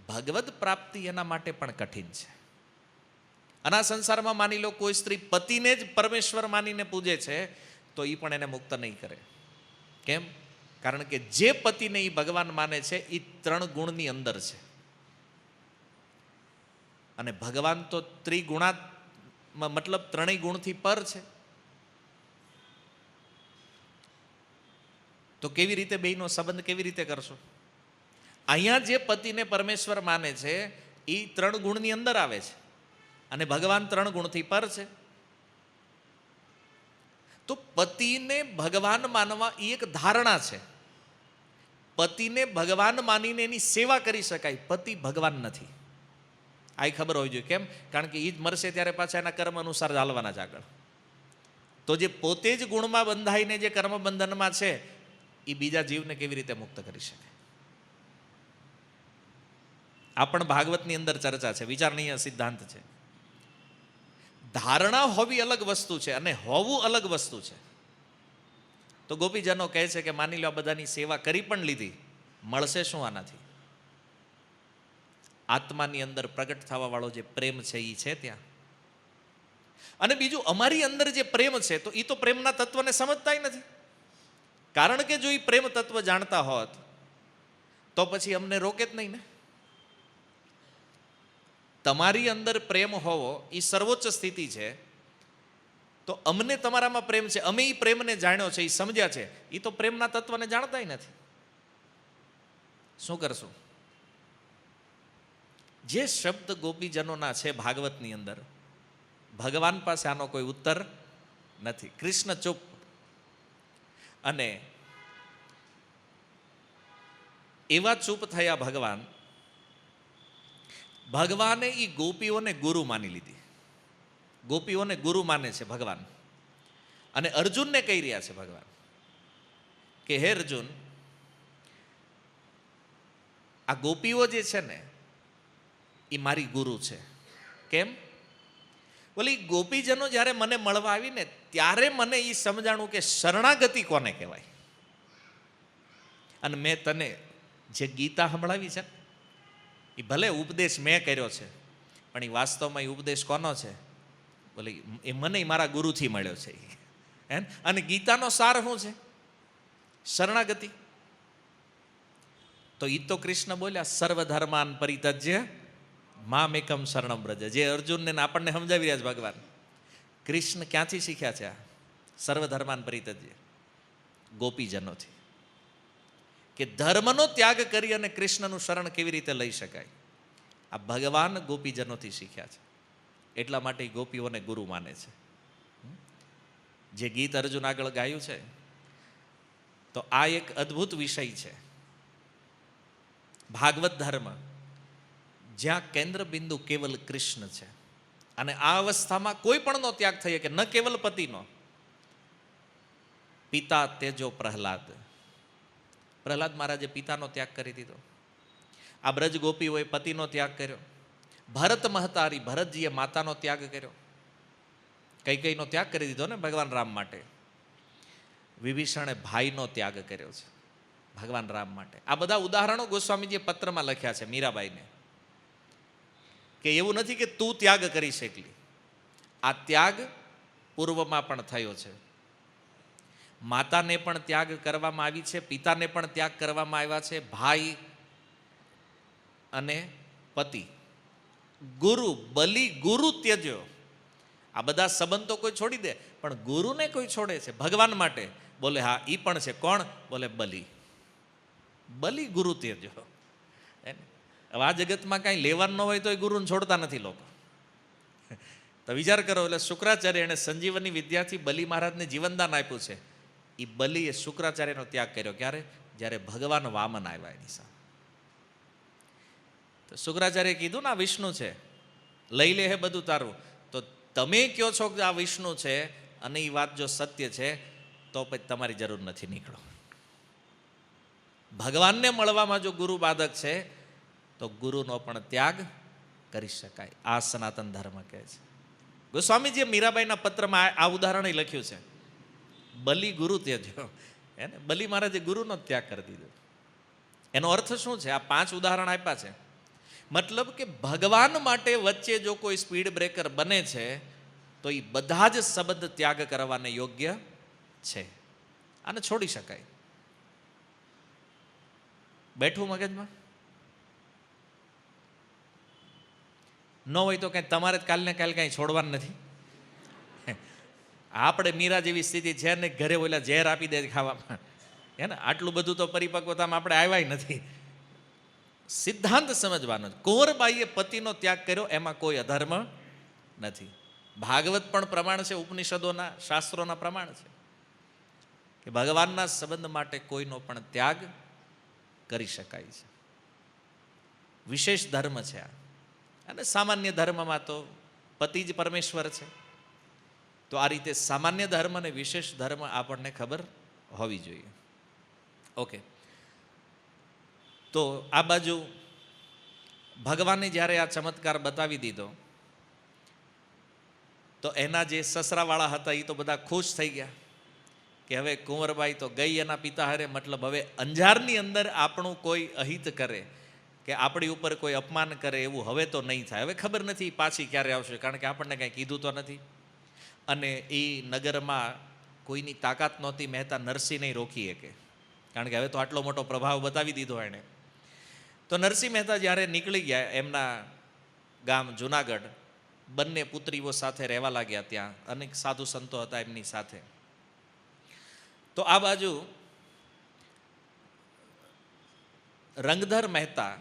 ભગવદ પ્રાપ્તિ એના માટે પણ કઠિન છે. અને આ સંસારમાં માની લો કોઈ સ્ત્રી પતિને જ પરમેશ્વર માનીને પૂજે છે તો એ પણ એને મુક્ત નહીં કરે. કેમ? કારણ કે જે પતિને એ ભગવાન માને છે એ 3 ગુણની અંદર છે, અને ભગવાન તો ત્રિગુણા, મતલબ 3 ગુણથી પર છે. તો કેવી રીતે બેયનો સંબંધ કેવી રીતે કરશો? અહીંયા જે પતિને પરમેશ્વર માને છે એ 3 ગુણની અંદર આવે છે, અને ભગવાન 3 ગુણથી પર છે. તો પતિને ભગવાન માનવા એ એક ધારણા છે. પતિને ભગવાન માનીને એની સેવા કરી શકાય, પતિ ભગવાન નથી. આ ખબર હોવી જોઈએ. કેમ? કારણ કે એ જ મરશે ત્યારે પાછા એના કર્મ અનુસાર ચાલવાના જ આગળ. તો જે પોતે જ ગુણમાં બંધાઈને જે કર્મ બંધનમાં છે એ બીજા જીવને કેવી રીતે મુક્ત કરી શકે? આ પણ ભાગવતની અંદર ચર્ચા છે, વિચારણીય સિદ્ધાંત છે. ધારણા હોવી અલગ વસ્તુ છે અને હોવું અલગ વસ્તુ છે. તો ગોપીજનો કહે છે કે માની લો આ બધાની સેવા કરી પણ લીધી, મળશે શું આનાથી? આત્માની અંદર પ્રગટ થવા વાળો જે પ્રેમ છે એ છે ત્યાં. અને બીજું, અમારી અંદર જે પ્રેમ છે તો એ તો પ્રેમના તત્વને સમજતા નથી. કારણ કે જો એ પ્રેમ તત્વ જાણતા હોત તો પછી અમને રોકે જ નહીં ને. તમારી અંદર પ્રેમ હોવો એ સર્વોચ્ચ સ્થિતિ છે. તો અમને તમારામાં પ્રેમ છે, અમે એ પ્રેમને જાણ્યો છે, એ સમજ્યા છે, એ તો પ્રેમના તત્વને જાણતા નથી. શું કરશું? જે શબ્દ ગોપીજનોના છે ભાગવતની અંદર, ભગવાન પાસે આનો કોઈ ઉત્તર નથી. કૃષ્ણ ચૂપ. અને એવા ચૂપ થયા ભગવાન. ભગવાને એ ગોપીઓને ગુરુ માની લીધી. ગોપીઓને ગુરુ માને છે ભગવાન. અને અર્જુનને કહી રહ્યા છે ભગવાન કે હે અર્જુન, આ ગોપીઓ જે છે ને એ મારી ગુરુ છે. કેમ? બોલી ગોપીજનો જ્યારે મને મળવા આવીને ત્યારે મને એ સમજાણું કે શરણાગતિ કોને કહેવાય. અને મેં તને જે ગીતા સંભળાવી છે એ ભલે ઉપદેશ મેં કર્યો છે, પણ એ વાસ્તવમાં એ ઉપદેશ કોનો છે? બોલે એ મને મારા ગુરુથી મળ્યો છે. અને ગીતાનો સાર શું છે? શરણાગતિ. તો એ તો કૃષ્ણ બોલ્યા સર્વધર્માન પરિત્યજ્ય મામ એકમ શરણમ વ્રજ. જે અર્જુનને આપણને સમજાવી રહ્યા છે ભગવાન, કૃષ્ણ ક્યાંથી શીખ્યા છે? આ સર્વધર્માન પરિત્યજ્ય ગોપીજનોથી. કે ધર્મનો ત્યાગ કરી અને કૃષ્ણનું શરણ કેવી રીતે લઈ શકાય, આ ભગવાન ગોપીજનોથી શીખ્યા છે. એટલા માટે ગોપીઓને ગુરુ માને છે. જે ગીત અર્જુન આગળ ગાયું છે, તો આ એક અદ્ભુત વિષય છે. ભાગવત ધર્મ જ્યાં કેન્દ્ર બિંદુ કેવલ કૃષ્ણ છે, અને આ અવસ્થામાં કોઈ પણનો ત્યાગ થઈ કે ન કેવલ પતિનો. પિતા તેજો પ્રહલાદ. પ્રહલાદ મહારાજે પિતાનો ત્યાગ કરી દીધો. આ બ્રજ ગોપીઓએ પતિનો ત્યાગ કર્યો. ભરત મહતારી ભરતજીએ માતાનો ત્યાગ કર્યો. કૈકેયીનો ત્યાગ કરી દીધો ને ભગવાન રામ માટે. વિભીષણે ભાઈનો ત્યાગ કર્યો છે ભગવાન રામ માટે. આ બધા ઉદાહરણો ગોસ્વામીજીએ પત્રમાં લખ્યા છે મીરાબાઈને, કે એવું નથી કે તું ત્યાગ કરી શકલી. આ ત્યાગ પૂર્વમાં પણ થયો છે. માતાને પણ ત્યાગ કરવામાં આવી છે, પિતાને પણ ત્યાગ કરવામાં આવ્યા છે, ભાઈ અને પતિ. ગુરુ બલિ ગુરુ ત્યજો. આ બધા સંબંધ તો કોઈ છોડી દે, પણ ગુરુને કોઈ છોડે છે ભગવાન માટે? બોલે હા, એ પણ છે. કોણ? બોલે બલિ. બલિ ગુરુ ત્યજો. હવે આ જગતમાં કાંઈ લેવાનું ન હોય તો એ ગુરુને છોડતા નથી લોકો. તો વિચાર કરો, એટલે શુક્રાચાર્ય એને સંજીવની વિદ્યાથી બલિ મહારાજને જીવનદાન આપ્યું છે. એ બલિએ શુક્રાચાર્યનો ત્યાગ કર્યો. ક્યારે? જ્યારે ભગવાન વામન આવ્યા એની સામે. તો શુક્રાચાર્ય કીધું ને આ વિષ્ણુ છે, લઈ લે હે બધું તારું. તો તમે કહો છો કે આ વિષ્ણુ છે, અને એ વાત જો સત્ય છે તો પછી તમારી જરૂર નથી, નીકળો. ભગવાનને મળવામાં જો ગુરુ બાધક છે તો ગુરુનો પણ ત્યાગ કરી શકાય. આ સનાતન ધર્મ કહે છે. ગોસ્વામીજીએ મીરાબાઈના પત્રમાં આ ઉદાહરણ લખ્યું છે, બલિ ગુરુ ત્યજો. એને બલિ મહારાજે ગુરુનો ત્યાગ કરી દીધો. એનો અર્થ શું છે? આ 5 ઉદાહરણ આપ્યા છે. મતલબ કે ભગવાન માટે વચ્ચે જો કોઈ સ્પીડ બ્રેકર બને છે તો એ બધા જ સંબંધ ત્યાગ કરવાને યોગ્ય છે, આને છોડી શકાય. બેઠું મગજમાં? ન હોય તો કંઈ તમારે જ કાલને કાલે કાંઈ છોડવાનું નથી. આપણે મીરા જેવી સ્થિતિ છે ને, ઘરે ઓલા ઝેર આપી દે ખાવામાં, હે ને? આટલું બધું તો પરિપક્વતામાં આપણે આવ્યા નથી. સિદ્ધાંત સમજવાનો. કુંવરબાઈએ પતિનો ત્યાગ કર્યો, એમાં કોઈ અધર્મ નથી. ભાગવત પણ પ્રમાણ છે, ઉપનિષદોના શાસ્ત્રોના પ્રમાણ છે કે ભગવાનના સંબંધ માટે કોઈનો પણ ત્યાગ કરી શકાય છે. વિશેષ ધર્મ છે આ. અને સામાન્ય ધર્મમાં તો પતિ જ પરમેશ્વર છે. તો આ રીતે સામાન્ય ધર્મ અને વિશેષ ધર્મ આપણને ખબર હોવી જોઈએ. ઓકે, તો આ બાજુ ભગવાને જ્યારે આ ચમત્કાર બતાવી દીધો તો એના જે સસરાવાળા હતા એ તો બધા ખુશ થઈ ગયા કે હવે કુંવરબાઈ તો ગઈ એના પિતા હારે, મતલબ હવે અંજારની અંદર આપણું કોઈ અહિત કરે કે આપણી ઉપર કોઈ અપમાન કરે એવું હવે તો નહીં થાય. હવે ખબર નથી પાછી ક્યારે આવશે, કારણ કે આપણને કાંઈ કીધું તો નથી. અને એ નગરમાં કોઈની તાકાત નહોતી મહેતા નરસિંહને રોકી શકે, કારણ કે હવે તો આટલો મોટો પ્રભાવ બતાવી દીધો એણે. તો નરસિંહ મહેતા જ્યારે નીકળી ગયા એમના ગામ જુનાગઢ, બંને પુત્રીઓ સાથે રહેવા લાગ્યા. ત્યાં અનેક સાધુ સંતો હતા એમની સાથે. તો આ બાજુ રંગધર મહેતા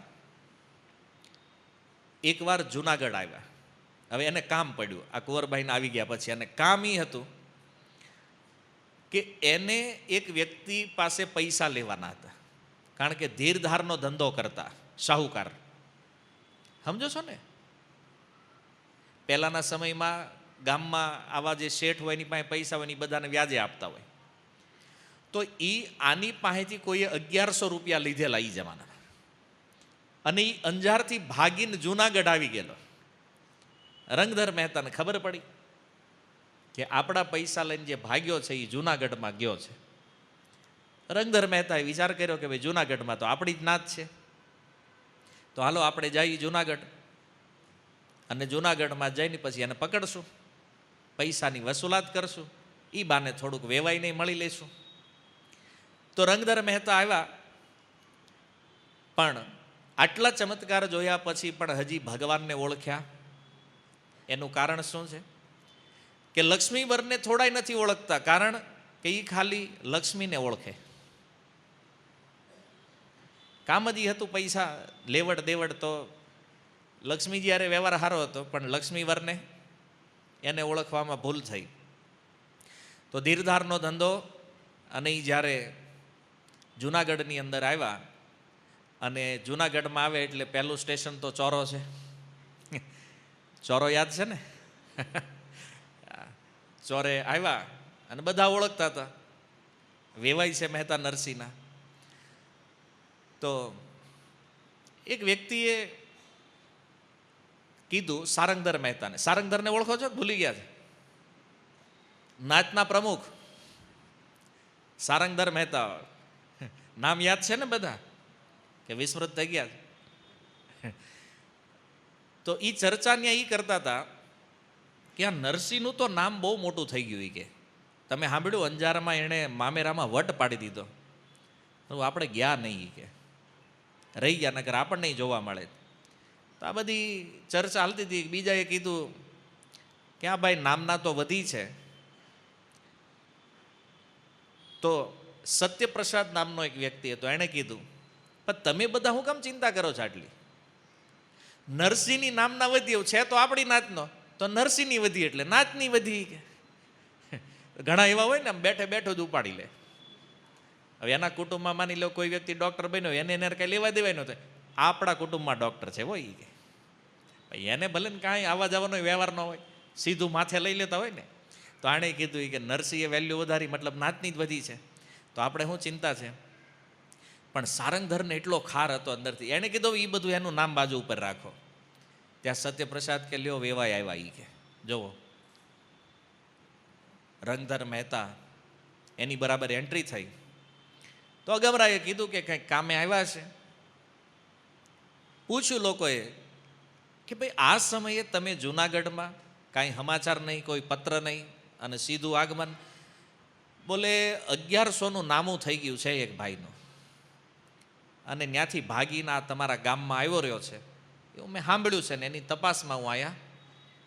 એકવાર જુનાગઢ આવ્યા. હવે એને કામ પડ્યું આ કુંવરબાઈને આવી ગયા પછી, અને કામ એ હતું કે એને એક વ્યક્તિ પાસે પૈસા લેવાના હતા, કારણ કે ધીરધારનો ધંધો કરતા શાહુકાર. સમજો છો ને? પહેલાના સમયમાં ગામમાં આવા જે શેઠ હોય એની પાસે પૈસા હોય, એની બધાને વ્યાજે આપતા હોય. તો એ આની પાસેથી કોઈએ 1100 રૂપિયા લીધેલા એ જમાના, અને એ અંજારથી ભાગીને જુનાગઢ આવી ગયેલો. રંગધર મહેતાને ખબર પડી કે આપણા પૈસા લઈને જે ભાગ્યો છે એ જુનાગઢમાં ગયો છે. રંગધર મહેતાએ વિચાર કર્યો કે ભાઈ જુનાગઢમાં તો આપણી જ નાત છે, તો હાલો આપણે જઈએ જુનાગઢ, અને જુનાગઢમાં જઈને પછી એને પકડશું, પૈસાની વસૂલાત કરશું, એ બાને થોડુંક વેવાઈને મળી લેશું. તો રંગધર મહેતા આવ્યા, પણ આટલા ચમત્કાર જોયા પછી પણ હજી ભગવાનને ઓળખ્યા. એનું કારણ શું છે કે લક્ષ્મીવરને થોડાય નથી ઓળખતા, કારણ કે એ ખાલી લક્ષ્મીને ઓળખે. કામ જ હતું પૈસા લેવડ દેવડ. તો લક્ષ્મીજી યારે વ્યવહાર સારો હતો, પણ લક્ષ્મીવરને એને ઓળખવામાં ભૂલ થઈ. તો ધીરધારનો ધંધો, અને એ જ્યારે જુનાગઢની અંદર આવ્યા, અને જુનાગઢમાં આવે એટલે પહેલું સ્ટેશન તો ચોરો છે. ચોરો યાદ છે ને? ચોરે આવ્યા અને બધા ઓળખતા હતા, વેવાય છે મહેતા નરસિંહના. તો એક વ્યક્તિએ કીધું સારંગધર મહેતાને. સારંગધરને ઓળખો છો? ભૂલી ગયા છે? નાચના પ્રમુખ સારંગધર મહેતા, નામ યાદ છે ને બધા કે વિસ્મૃત થઈ ગયા? તો એ ચર્ચા ત્યાં એ કરતા હતા કે આ નરસિંહનું તો નામ બહુ મોટું થઈ ગયું. કે તમે સાંભળ્યું અંજારમાં એણે મામેરામાં વટ પાડી દીધો, આપણે ગયા નહીં, કે રહી ગયા, નકર આપણને જોવા મળે. તો આ બધી ચર્ચા હાલતી હતી. બીજાએ કીધું કે આ ભાઈ નામના તો વધી છે. તો સત્યપ્રસાદ નામનો એક વ્યક્તિ હતો, એણે કીધું પણ તમે બધા હું કેમ ચિંતા કરો છો આટલી? નરસિંહની નામના વધી, એવું છે તો આપણી નાતનો, તો નરસિંહની વધી એટલે નાતની વધી. કે ઘણા એવા હોય ને આમ બેઠે બેઠો જ ઉપાડી લે. હવે એના કુટુંબમાં માની લો કોઈ વ્યક્તિ ડૉક્ટર બન્યો, એને કઈ લેવા દેવાય નહોતો, આપણા કુટુંબમાં ડૉક્ટર છે હોય કે એને ભલે ને કાંઈ આવવા જવાનો વ્યવહાર ન હોય, સીધું માથે લઈ લેતા હોય ને. તો આણે કીધું કે નરસિંહે વેલ્યુ વધારી, મતલબ નાતની જ વધી છે, તો આપણે શું ચિંતા છે? પણ સારંગધરને એટલો ખાર હતો અંદરથી, એણે કીધું એ બધું એનું નામ બાજુ ઉપર રાખો. ત્યાં સત્યપ્રસાદ કે લ્યો વેવાય આવ્યા. એ કે જુઓ, રંગધર મહેતા એની બરાબર એન્ટ્રી થઈ. તો અગમરાએ કીધું કે કંઈક કામે આવ્યા છે. પૂછ્યું લોકોએ કે ભાઈ આ સમયે તમે જુનાગઢમાં કાંઈ સમાચાર નહીં, કોઈ પત્ર નહીં, અને સીધું આગમન. બોલે 1100નું નામું થઈ ગયું છે એક ભાઈનું. અને ત્યાંથી ભાગીને આ તમારા ગામમાં આવ્યો રહ્યો છે, એવું મેં સાંભળ્યું છે ને એની તપાસમાં હું અહીંયા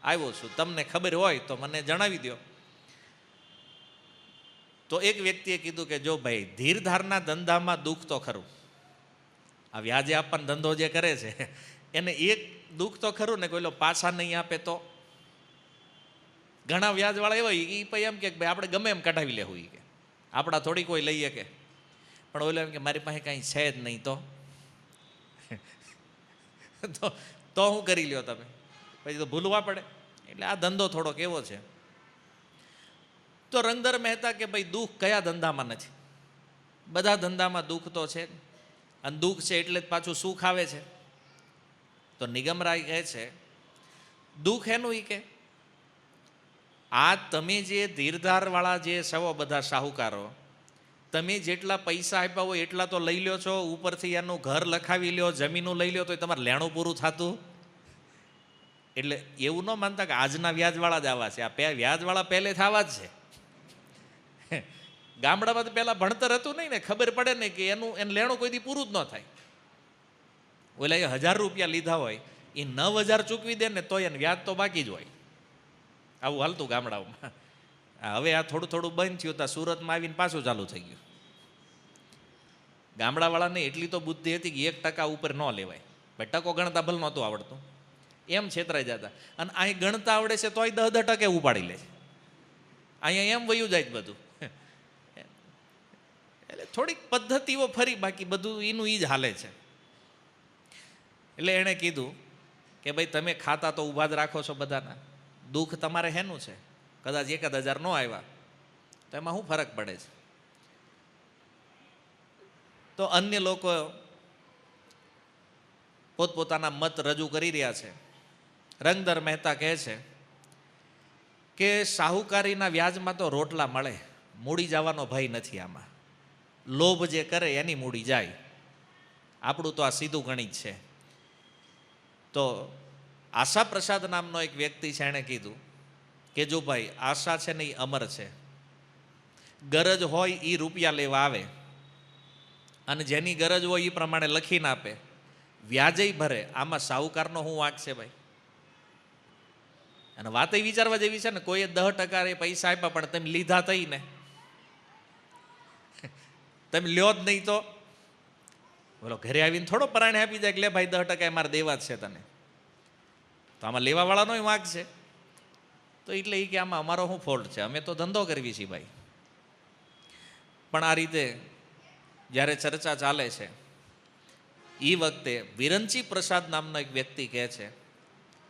આવ્યો છું, તમને ખબર હોય તો મને જણાવી દો. તો એક વ્યક્તિએ કીધું કે જો ભાઈ, ધીરધારના ધંધામાં દુઃખ તો ખરું, આ વ્યાજે આપવાનો ધંધો જે કરે છે એને એક દુઃખ તો ખરું ને, કોઈ પાછા નહીં આપે તો. ઘણા વ્યાજવાળા એવા એ પછી એમ કે ભાઈ આપણે ગમે એમ કઢાવી લેવું, કે આપણા થોડી કોઈ લઈએ કે, પણ ઓલો એમ કે મારી પાસે કાંઈ છે જ નહીં તો હું કરી લ્યો તમે, પછી તો ભૂલવા પડે. એટલે આ ધંધો થોડોક એવો છે. તો રંગધર મહેતા કે ભાઈ દુઃખ કયા ધંધામાં નથી, બધા ધંધામાં દુઃખ તો છે, અને દુઃખ છે એટલે જ પાછું સુખ આવે છે. તો નિગમરાય કહે છે દુઃખ એનું ઈ કે આ તમે જે ધીરધારવાળા જે સવો બધા શાહુકારો, તમે જેટલા પૈસા આપ્યા હોય એટલા તો લઈ લ્યો છો, ઉપરથી એનું ઘર લખાવી લ્યો, જમીનું લઈ લ્યો, તો તમારે લેણું પૂરું થતું. એટલે એવું ન માનતા કે આજના વ્યાજવાળા જ આવા છે, આ વ્યાજવાળા પહેલેથી આવા જ છે. ગામડામાં તો પહેલાં ભણતર હતું નહીં ને, ખબર પડે ને કે એને લેણું કોઈ દી પૂરું જ ન થાય. ઓલા એ 1000 રૂપિયા લીધા હોય એ 9000 ચૂકવી દે ને તો એને વ્યાજ તો બાકી જ હોય. આવું હાલતું ગામડાઓમાં. હવે આ થોડું થોડું બંધ થયું, ત્યાં સુરતમાં આવીને પાછું ચાલુ થઈ ગયું. ગામડાવાળાને એટલી તો બુદ્ધિ હતી કે 1% ઉપર ન લેવાય. ભાઈ ટકો ગણતા ભલે નહોતું આવડતું, એમ છેતરાઈ જતા. અને અહીં ગણતા આવડે છે તોય 10% ઉપાડી લે છે. અહીંયા એમ વયું જાય બધું. એટલે થોડીક પદ્ધતિઓ ફરી, બાકી બધું એનું એ જ હાલે છે. એટલે એણે કીધું કે ભાઈ તમે ખાતા તો ઊભા જ રાખો છો બધાના, દુઃખ તમારે હેનું છે, કદાચ 1000 ન આવ્યા તો એમાં શું ફરક પડે છે. તો અન્ય લોકો પોતપોતાના મત રજૂ કરી રહ્યા છે. રંગધર મહેતા કહે છે કે શાહુકારીના વ્યાજમાં તો રોટલા મળે, મૂડી જવાનો ભય નથી આમાં. લોભ જે કરે એની મૂડી જાય, આપણું તો આ સીધું ગણિત છે. તો આશા પ્રસાદ નામનો એક વ્યક્તિ છે, એણે કીધું કે જો ભાઈ આશા છે ને એ અમર છે, ગરજ હોય એ રૂપિયા લેવા આવે, અને જેની ગરજ હોય એ પ્રમાણે લખીને આપે, વ્યાજે ભરે, આમાં શાહુકારનો શું વાંક છે ભાઈ. અને વાત એ વિચારવા જેવી છે ને, કોઈએ 10% પૈસા આપ્યા પણ તમે લીધા થઈ ને, તમે લ્યો જ નહીં તો બોલો ઘરે આવીને થોડો પરાણે આપી જાય કે લે ભાઈ 10% મારે દેવા જ છે તને, તો આમાં લેવાવાળાનો વાંક છે. તો એટલે એ કે આમાં અમારો શું ફોલ્ટ છે, અમે તો ધંધો કરવી છીએ ભાઈ. પણ આ રીતે જ્યારે ચર્ચા ચાલે છે એ વખતે વિરંચી પ્રસાદ નામનો એક વ્યક્તિ કહે છે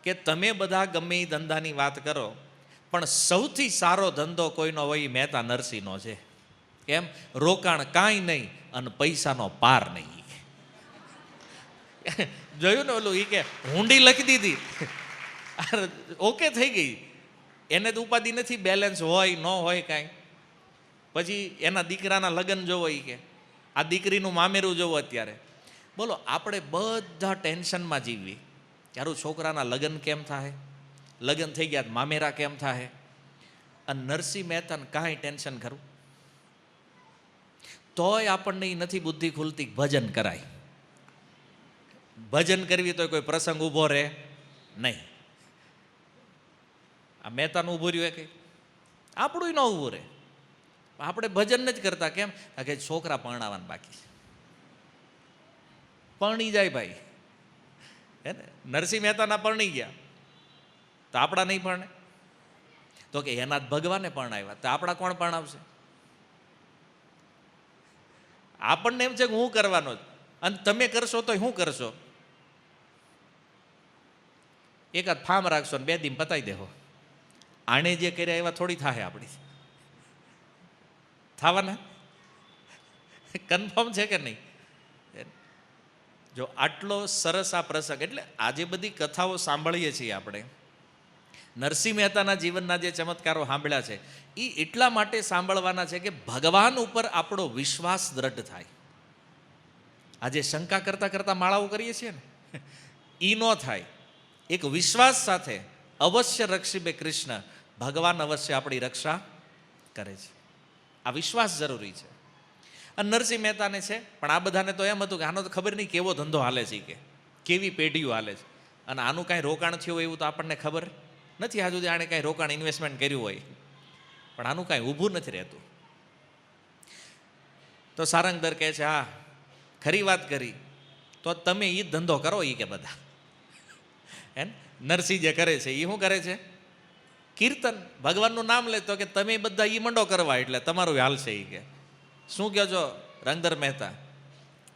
કે તમે બધા ગમે એ ધંધાની વાત કરો, પણ સૌથી સારો ધંધો કોઈનો હોય મહેતા નરસિંહનો છે. કેમ? રોકાણ કાંઈ નહીં અને પૈસાનો પાર નહીં. જોયું ને ઓલું, એ કે હુંડી લખી દીધી, ઓકે થઈ ગઈ, એને તો ઉપાધિ નથી, બેલેન્સ હોય ન હોય કાંઈ. પછી એના દીકરાના લગ્ન જોવો, એ કે આ દીકરીનું મામેરું જોવો. અત્યારે બોલો આપણે બધા ટેન્શનમાં જીવવી, તારું છોકરાના લગ્ન કેમ થાય, લગ્ન થઈ ગયા મામેરા કેમ થાય, અને નરસિંહ મહેતાને કાંઈ ટેન્શન ખરું? તોય આપણને એ નથી બુદ્ધિ ખુલતી, ભજન કરાય. ભજન કરવી તો કોઈ પ્રસંગ ઊભો રહે નહીં. આ મહેતાનું ઊભું રહ્યું કે આપણું ન ઊભું રહે. આપણે ભજન જ કરતા. કેમ? કે છોકરા પરણાવવાના બાકી છે, પરણી જાય ભાઈ. હે ને? નરસિંહ મહેતાના પરણી ગયા તો આપણા નહીં પરણે? તો કે એના જ ભગવાને પરણાવ્યા, તો આપણા કોણ પરણાવશે? આપણને એમ છે કે હું કરવાનો જ, અને તમે કરશો તો શું કરશો? એકાદ ફાર્મ રાખશો ને 2 દિન પતાવી દેવો. આણે જે કર્યા એવા થોડી થાય આપણી, થવાના? કન્ફર્મ છે કે નહીં? જો આટલો સરસ આ પ્રસંગ, એટલે આજે બધી કથાઓ સાંભળીએ છીએ આપણે, નરસિંહ મહેતાના જીવનના જે ચમત્કારો સાંભળ્યા છે એ એટલા માટે સાંભળવાના છે કે ભગવાન ઉપર આપણો વિશ્વાસ દ્રઢ થાય. આજે શંકા કરતા કરતા માળાઓ કરીએ છીએ ને, એ ન થાય. એક વિશ્વાસ સાથે અવશ્ય રક્ષીબે કૃષ્ણ, ભગવાન અવશ્ય આપણી રક્ષા કરે છે. આ વિશ્વાસ જરૂરી છે. અને નરસિંહ મહેતાને છે, પણ આ બધાને તો એમ હતું કે આનો તો ખબર નહીં કેવો ધંધો હાલે છે, કે કેવી પેઢીઓ હાલે છે, અને આનું કાંઈ રોકાણ થયું એવું તો આપણને ખબર નથી. આ સુધી આણે કાંઈ રોકાણ ઇન્વેસ્ટમેન્ટ કર્યું હોય, પણ આનું કાંઈ ઊભું નથી રહેતું. તો સારંગધર કહે છે, હા ખરી વાત કરી, તો તમે એ ધંધો કરો એ કે બધા એમ. નરસિંહ જે કરે છે એ શું કરે છે? કીર્તન, ભગવાનનું નામ લે. તો કે તમે બધા એ મંડો કરવા, એટલે તમારું હાલશે એ કે. શું કહો છો રંગધર મહેતા?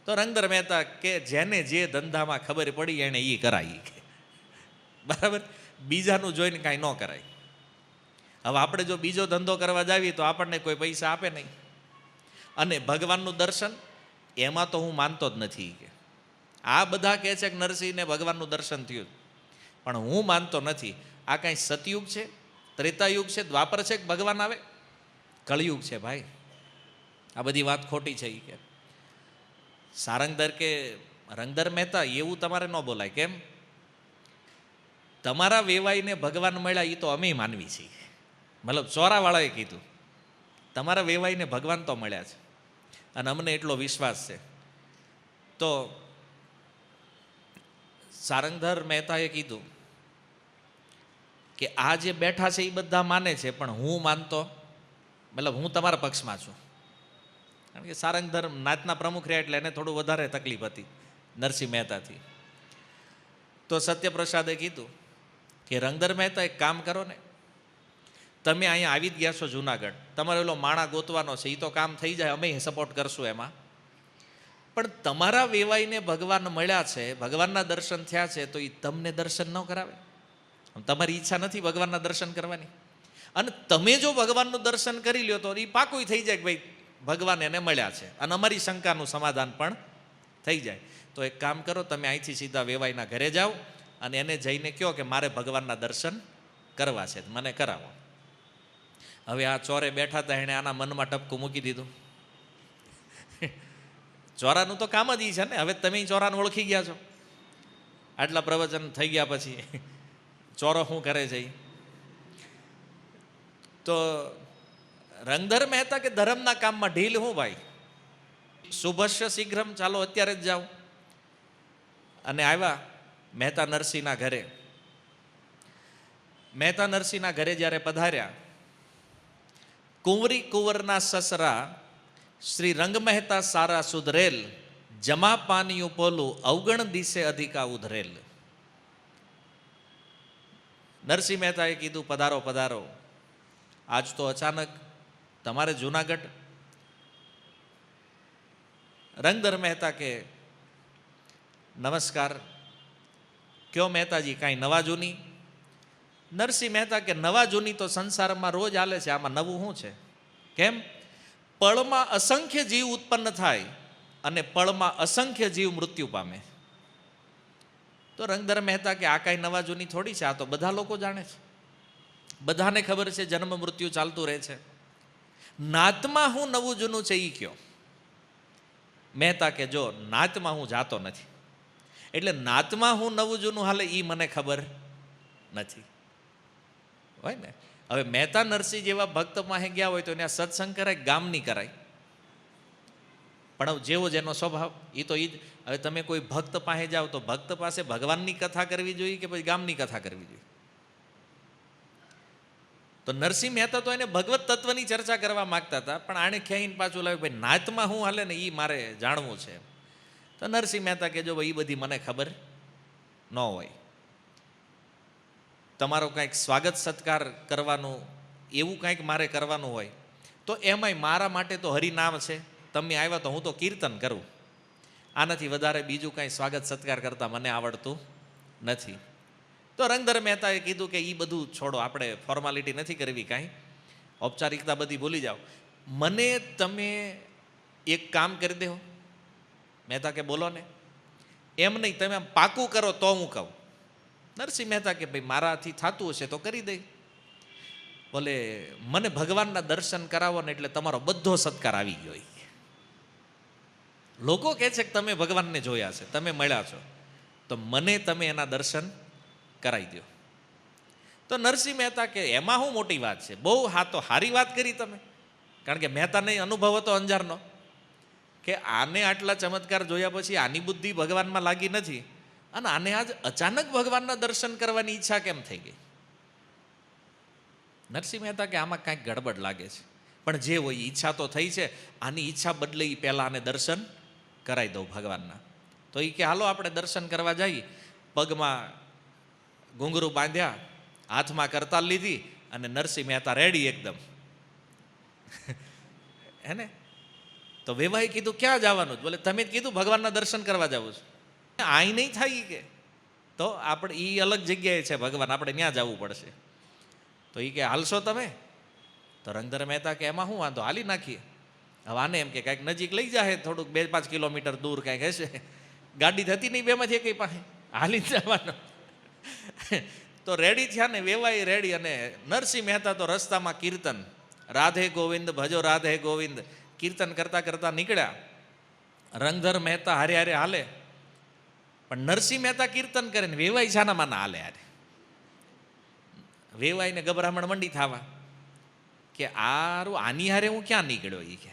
તો રંગધર મહેતા કે જેને જે ધંધામાં ખબર પડી એને એ કરાય કે, બરાબર, બીજાનું જોઈને કાંઈ ન કરાય. હવે આપણે જો બીજો ધંધો કરવા જાવીએ તો આપણને કોઈ પૈસા આપે નહીં. અને ભગવાનનું દર્શન એમાં તો હું માનતો જ નથી કે આ બધા કહે છે કે નરસિંહને ભગવાનનું દર્શન થયું, પણ હું માનતો નથી. આ કાંઈ સતયુગ છે, ત્રેતાયુગ છે, દ્વાપર છે કે ભગવાન આવે? કળિયુગ છે ભાઈ. આ બધી વાત ખોટી છે એ કે. સારંગધર કે રંગધર મહેતા એવું તમારે ન બોલાય. કેમ? તમારા વેવાઈને ભગવાન મળ્યા એ તો અમે માનવી છીએ. મતલબ ચોરાવાળાએ કીધું તમારા વેવાઈને ભગવાન તો મળ્યા છે, અને અમને એટલો વિશ્વાસ છે. તો સારંગધર મહેતાએ કીધું કે આ જે બેઠા છે એ બધા માને છે, પણ હું માનતો, મતલબ હું તમારા પક્ષમાં છું. કારણ કે સારંગધર નાતના પ્રમુખ રહ્યા એટલે એને થોડું વધારે તકલીફ હતી નરસિંહ મહેતાથી. તો સત્યપ્રસાદે કીધું કે રંગધર મહેતા એક કામ કરો ને, તમે અહીંયા આવી જ ગયા છો જુનાગઢ, તમારે ઓલો માણા ગોતવાનો છે, એ તો કામ થઈ જાય, અમે સપોર્ટ કરશું એમાં. પણ તમારા વેવાઈને ભગવાન મળ્યા છે, ભગવાનના દર્શન થયા છે, તો એ તમને દર્શન ન કરાવે? તમારી ઈચ્છા નથી ભગવાનના દર્શન કરવાની? અને તમે જો ભગવાનનું દર્શન કરી લ્યો તો એ પાકું થઈ જાય કે ભાઈ ભગવાન એને મળ્યા છે, અને અમારી શંકાનું સમાધાન પણ થઈ જાય. તો એક કામ કરો, તમે અહીંથી સીધા વેવાઈના ઘરે જાઓ અને એને જઈને કહો કે મારે ભગવાનના દર્શન કરવા છે, મને કરાવો. હવે આ ચોરે બેઠા હતા, એણે આના મનમાં ટપકું મૂકી દીધું. ચોરાનું તો કામ જ ઈ છે ને. હવે તમે ચોરાને ઓળખી ગયા છો, આટલા પ્રવચન થઈ ગયા પછી ચોરો શું કરે છે? તો રંગધર મહેતા કે ધર્મના કામમાં ઢીલ હું ભાઈ, શુભસ્ય શીઘ્રમ, ચાલો અત્યારે જ જાઓ. અને આવ્યા મહેતા નરસિંહના ઘરે. મહેતા નરસિંહના ઘરે જ્યારે પધાર્યા, કુંવરી કુંવરના સસરા શ્રી રંગ મહેતા સારા સુધરેલ, જમા પાનિયું પોલું અવગણ દિશે અધિકા ઉધરેલ. નરસિંહ મહેતાએ કીધું પધારો પધારો, આજ તો અચાનક તમારે જુનાગઢ? રંગધર મહેતા કે નમસ્કાર, કયો મહેતાજી કાંઈ નવા જૂની? નરસિંહ મહેતા કે નવા જૂની તો સંસારમાં રોજ હાલે છે, આમાં નવું શું છે? કેમ? પળમાં અસંખ્ય જીવ ઉત્પન્ન થાય અને પળમાં અસંખ્ય જીવ મૃત્યુ પામે. તો રંગધર મહેતા કે આ કાંઈ નવા જૂની થોડી છે, આ તો બધા લોકો જાણે છે, બધાને ખબર છે જન્મ મૃત્યુ ચાલતું રહે છે. નાતમાં હું નવું જૂનું છે એ કયો? મહેતા કે જો નાતમાં હું જાતો નથી, એટલે નાતમાં હું નવું જૂનું હાલે એ મને ખબર નથી, હોય ને. હવે મહેતા નરસિંહ જેવા ભક્ત પાસે ગયા હોય તો એને સત્સંગ કરાય, ગામની કરાય, પણ જેવો જેનો સ્વભાવ એ તો એ જ. હવે તમે કોઈ ભક્ત પાસે જાઓ તો ભક્ત પાસે ભગવાનની કથા કરવી જોઈએ કે પછી ગામની કથા કરવી જોઈએ? તો નરસિંહ મહેતા તો એને ભગવત તત્વની ચર્ચા કરવા માગતા હતા, પણ આણે ખ્યાઈને પાછું લાવ્યું ભાઈ નાતમાં હું હાલે ને એ મારે જાણવું છે. તો નરસિંહ મહેતા કે જો ભાઈ એ બધી મને ખબર ન હોય, તમારો કાંઈક સ્વાગત સત્કાર કરવાનું એવું કાંઈક મારે કરવાનું હોય તો એમાંય મારા માટે તો હરિનામ છે, તમે આવ્યા તો હું તો કીર્તન કરું, આનાથી વધારે બીજું કાંઈ સ્વાગત સત્કાર કરતા મને આવડતું નથી. તો રંગધર મહેતાએ કીધું કે એ બધું છોડો, આપણે ફોર્માલિટી નથી કરવી, કાંઈ ઔપચારિકતા બધી ભૂલી જાઓ, મને તમે એક કામ કરી દો. મહેતા કે બોલો ને. એમ નહીં, તમે આમ પાકું કરો તો હું કહું. નરસિંહ મહેતા કે ભાઈ મારાથી થતું હશે તો કરી દે. બોલે મને ભગવાનના દર્શન કરાવો ને એટલે તમારો બધો સત્કાર આવી ગયો. લોકો કહે છે કે તમે ભગવાનને જોયા છે, તમે મળ્યા છો, તો મને તમે એના દર્શન કરાવી દો. તો નરસિંહ મહેતા કે એમાં શું મોટી વાત છે, બહુ હા તો સારી વાત કરી તમે, કારણ કે મહેતાને અનુભવ હતો અંજારનો. કે આને આટલા ચમત્કાર જોયા પછી આની બુદ્ધિ ભગવાનમાં લાગી નથી, અને આને આજ અચાનક ભગવાનના દર્શન કરવાની ઈચ્છા કેમ થઈ ગઈ? નરસિંહ મહેતા કે આમાં કાંઈક ગડબડ લાગે છે, પણ જે હોય ઈચ્છા તો થઈ છે, આની ઈચ્છા બદલે એ પહેલાં આને દર્શન કરાવી દઉં ભગવાનના. તો એ કે હાલો આપણે દર્શન કરવા જઈએ. પગમાં ઘૂંઘરું બાંધ્યા, હાથમાં કરતાલ લીધી, અને નરસિંહ મહેતા રેડી એકદમ હે ને. તો વેવાએ કીધું ક્યાં જવાનું? બોલે તમે જ કીધું ભગવાનના દર્શન કરવા જવું છે. આઈ નહીં થાય કે તો આપણે એ અલગ જગ્યાએ છે ભગવાન, આપણે ત્યાં જવું પડશે. તો એ કે હાલશો તમે? તો રંગધર મહેતા કે એમાં શું વાંધો, હાલી નાખીએ. હવે આને એમ કે કાંઈક નજીક લઈ જાય, થોડુંક 2-5 કિલોમીટર દૂર કાંઈક હશે, ગાડી થતી નહીં બેમાંથી એકઈ પાસે, હાલી જવાનું. તો રેડી થયા ને વેવાઈ રેડી, અને નરસિંહ મહેતા તો રસ્તામાં કીર્તન, રાધે ગોવિંદ ભજો રાધે ગોવિંદ કીર્તન કરતા કરતા નીકળ્યા. રંગધર મહેતા હારે હારે હાલે, પણ નરસિંહ મહેતા કીર્તન કરે ને વેવાઈ છાના માના હાલે હારે. વેવાઈને ગભરામણ મંડી થવા કે આની હારે હું ક્યાં નીકળ્યો? એ કે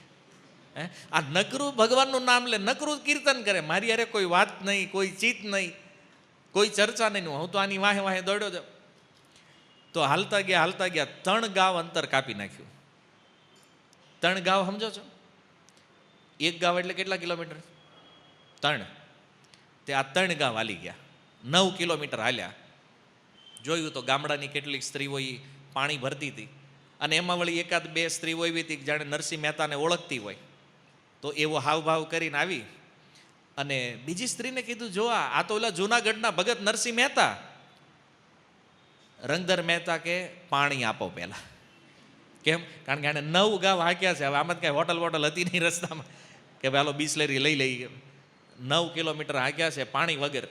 આ નકરું ભગવાનનું નામ લે, નકરું કીર્તન કરે, મારી હારે કોઈ વાત નહીં, કોઈ ચિત નહીં, કોઈ ચર્ચા નહીં, હું તો આની વાહે વાહે દોડ્યો જાઉં. તો હાલતા ગયા 3 ગાવ અંતર કાપી નાખ્યું. 3 ગાવ સમજો છો? 1 ગાવ એટલે કેટલા કિલોમીટર? 3. તે આ 3 ગાવ હાલી ગયા, 9 કિલોમીટર હાલ્યા. જોયું તો ગામડાની કેટલીક સ્ત્રીઓ પાણી ભરતી હતી, અને એમાં વળી 1-2 સ્ત્રીઓ એવી હતી જાણે નરસિંહ મહેતાને ઓળખતી હોય. તો એવો હાવભાવ કરીને આવી, અને બીજી સ્ત્રીને કીધું જો આ તો ઓલા જૂનાગઢના ભગત નરસિંહ મહેતા. રંગધર મહેતા કે પાણી આપો પહેલા. કેમ? કારણ કે આને 9 ગાવ હાક્યા છે. હવે આમાં કાંઈ હોટલ વોટલ હતી નહીં રસ્તામાં કે ભાઈ હાલો બિસ્લેરી લઈ લઈ. 9 કિલોમીટર હાક્યા છે પાણી વગર,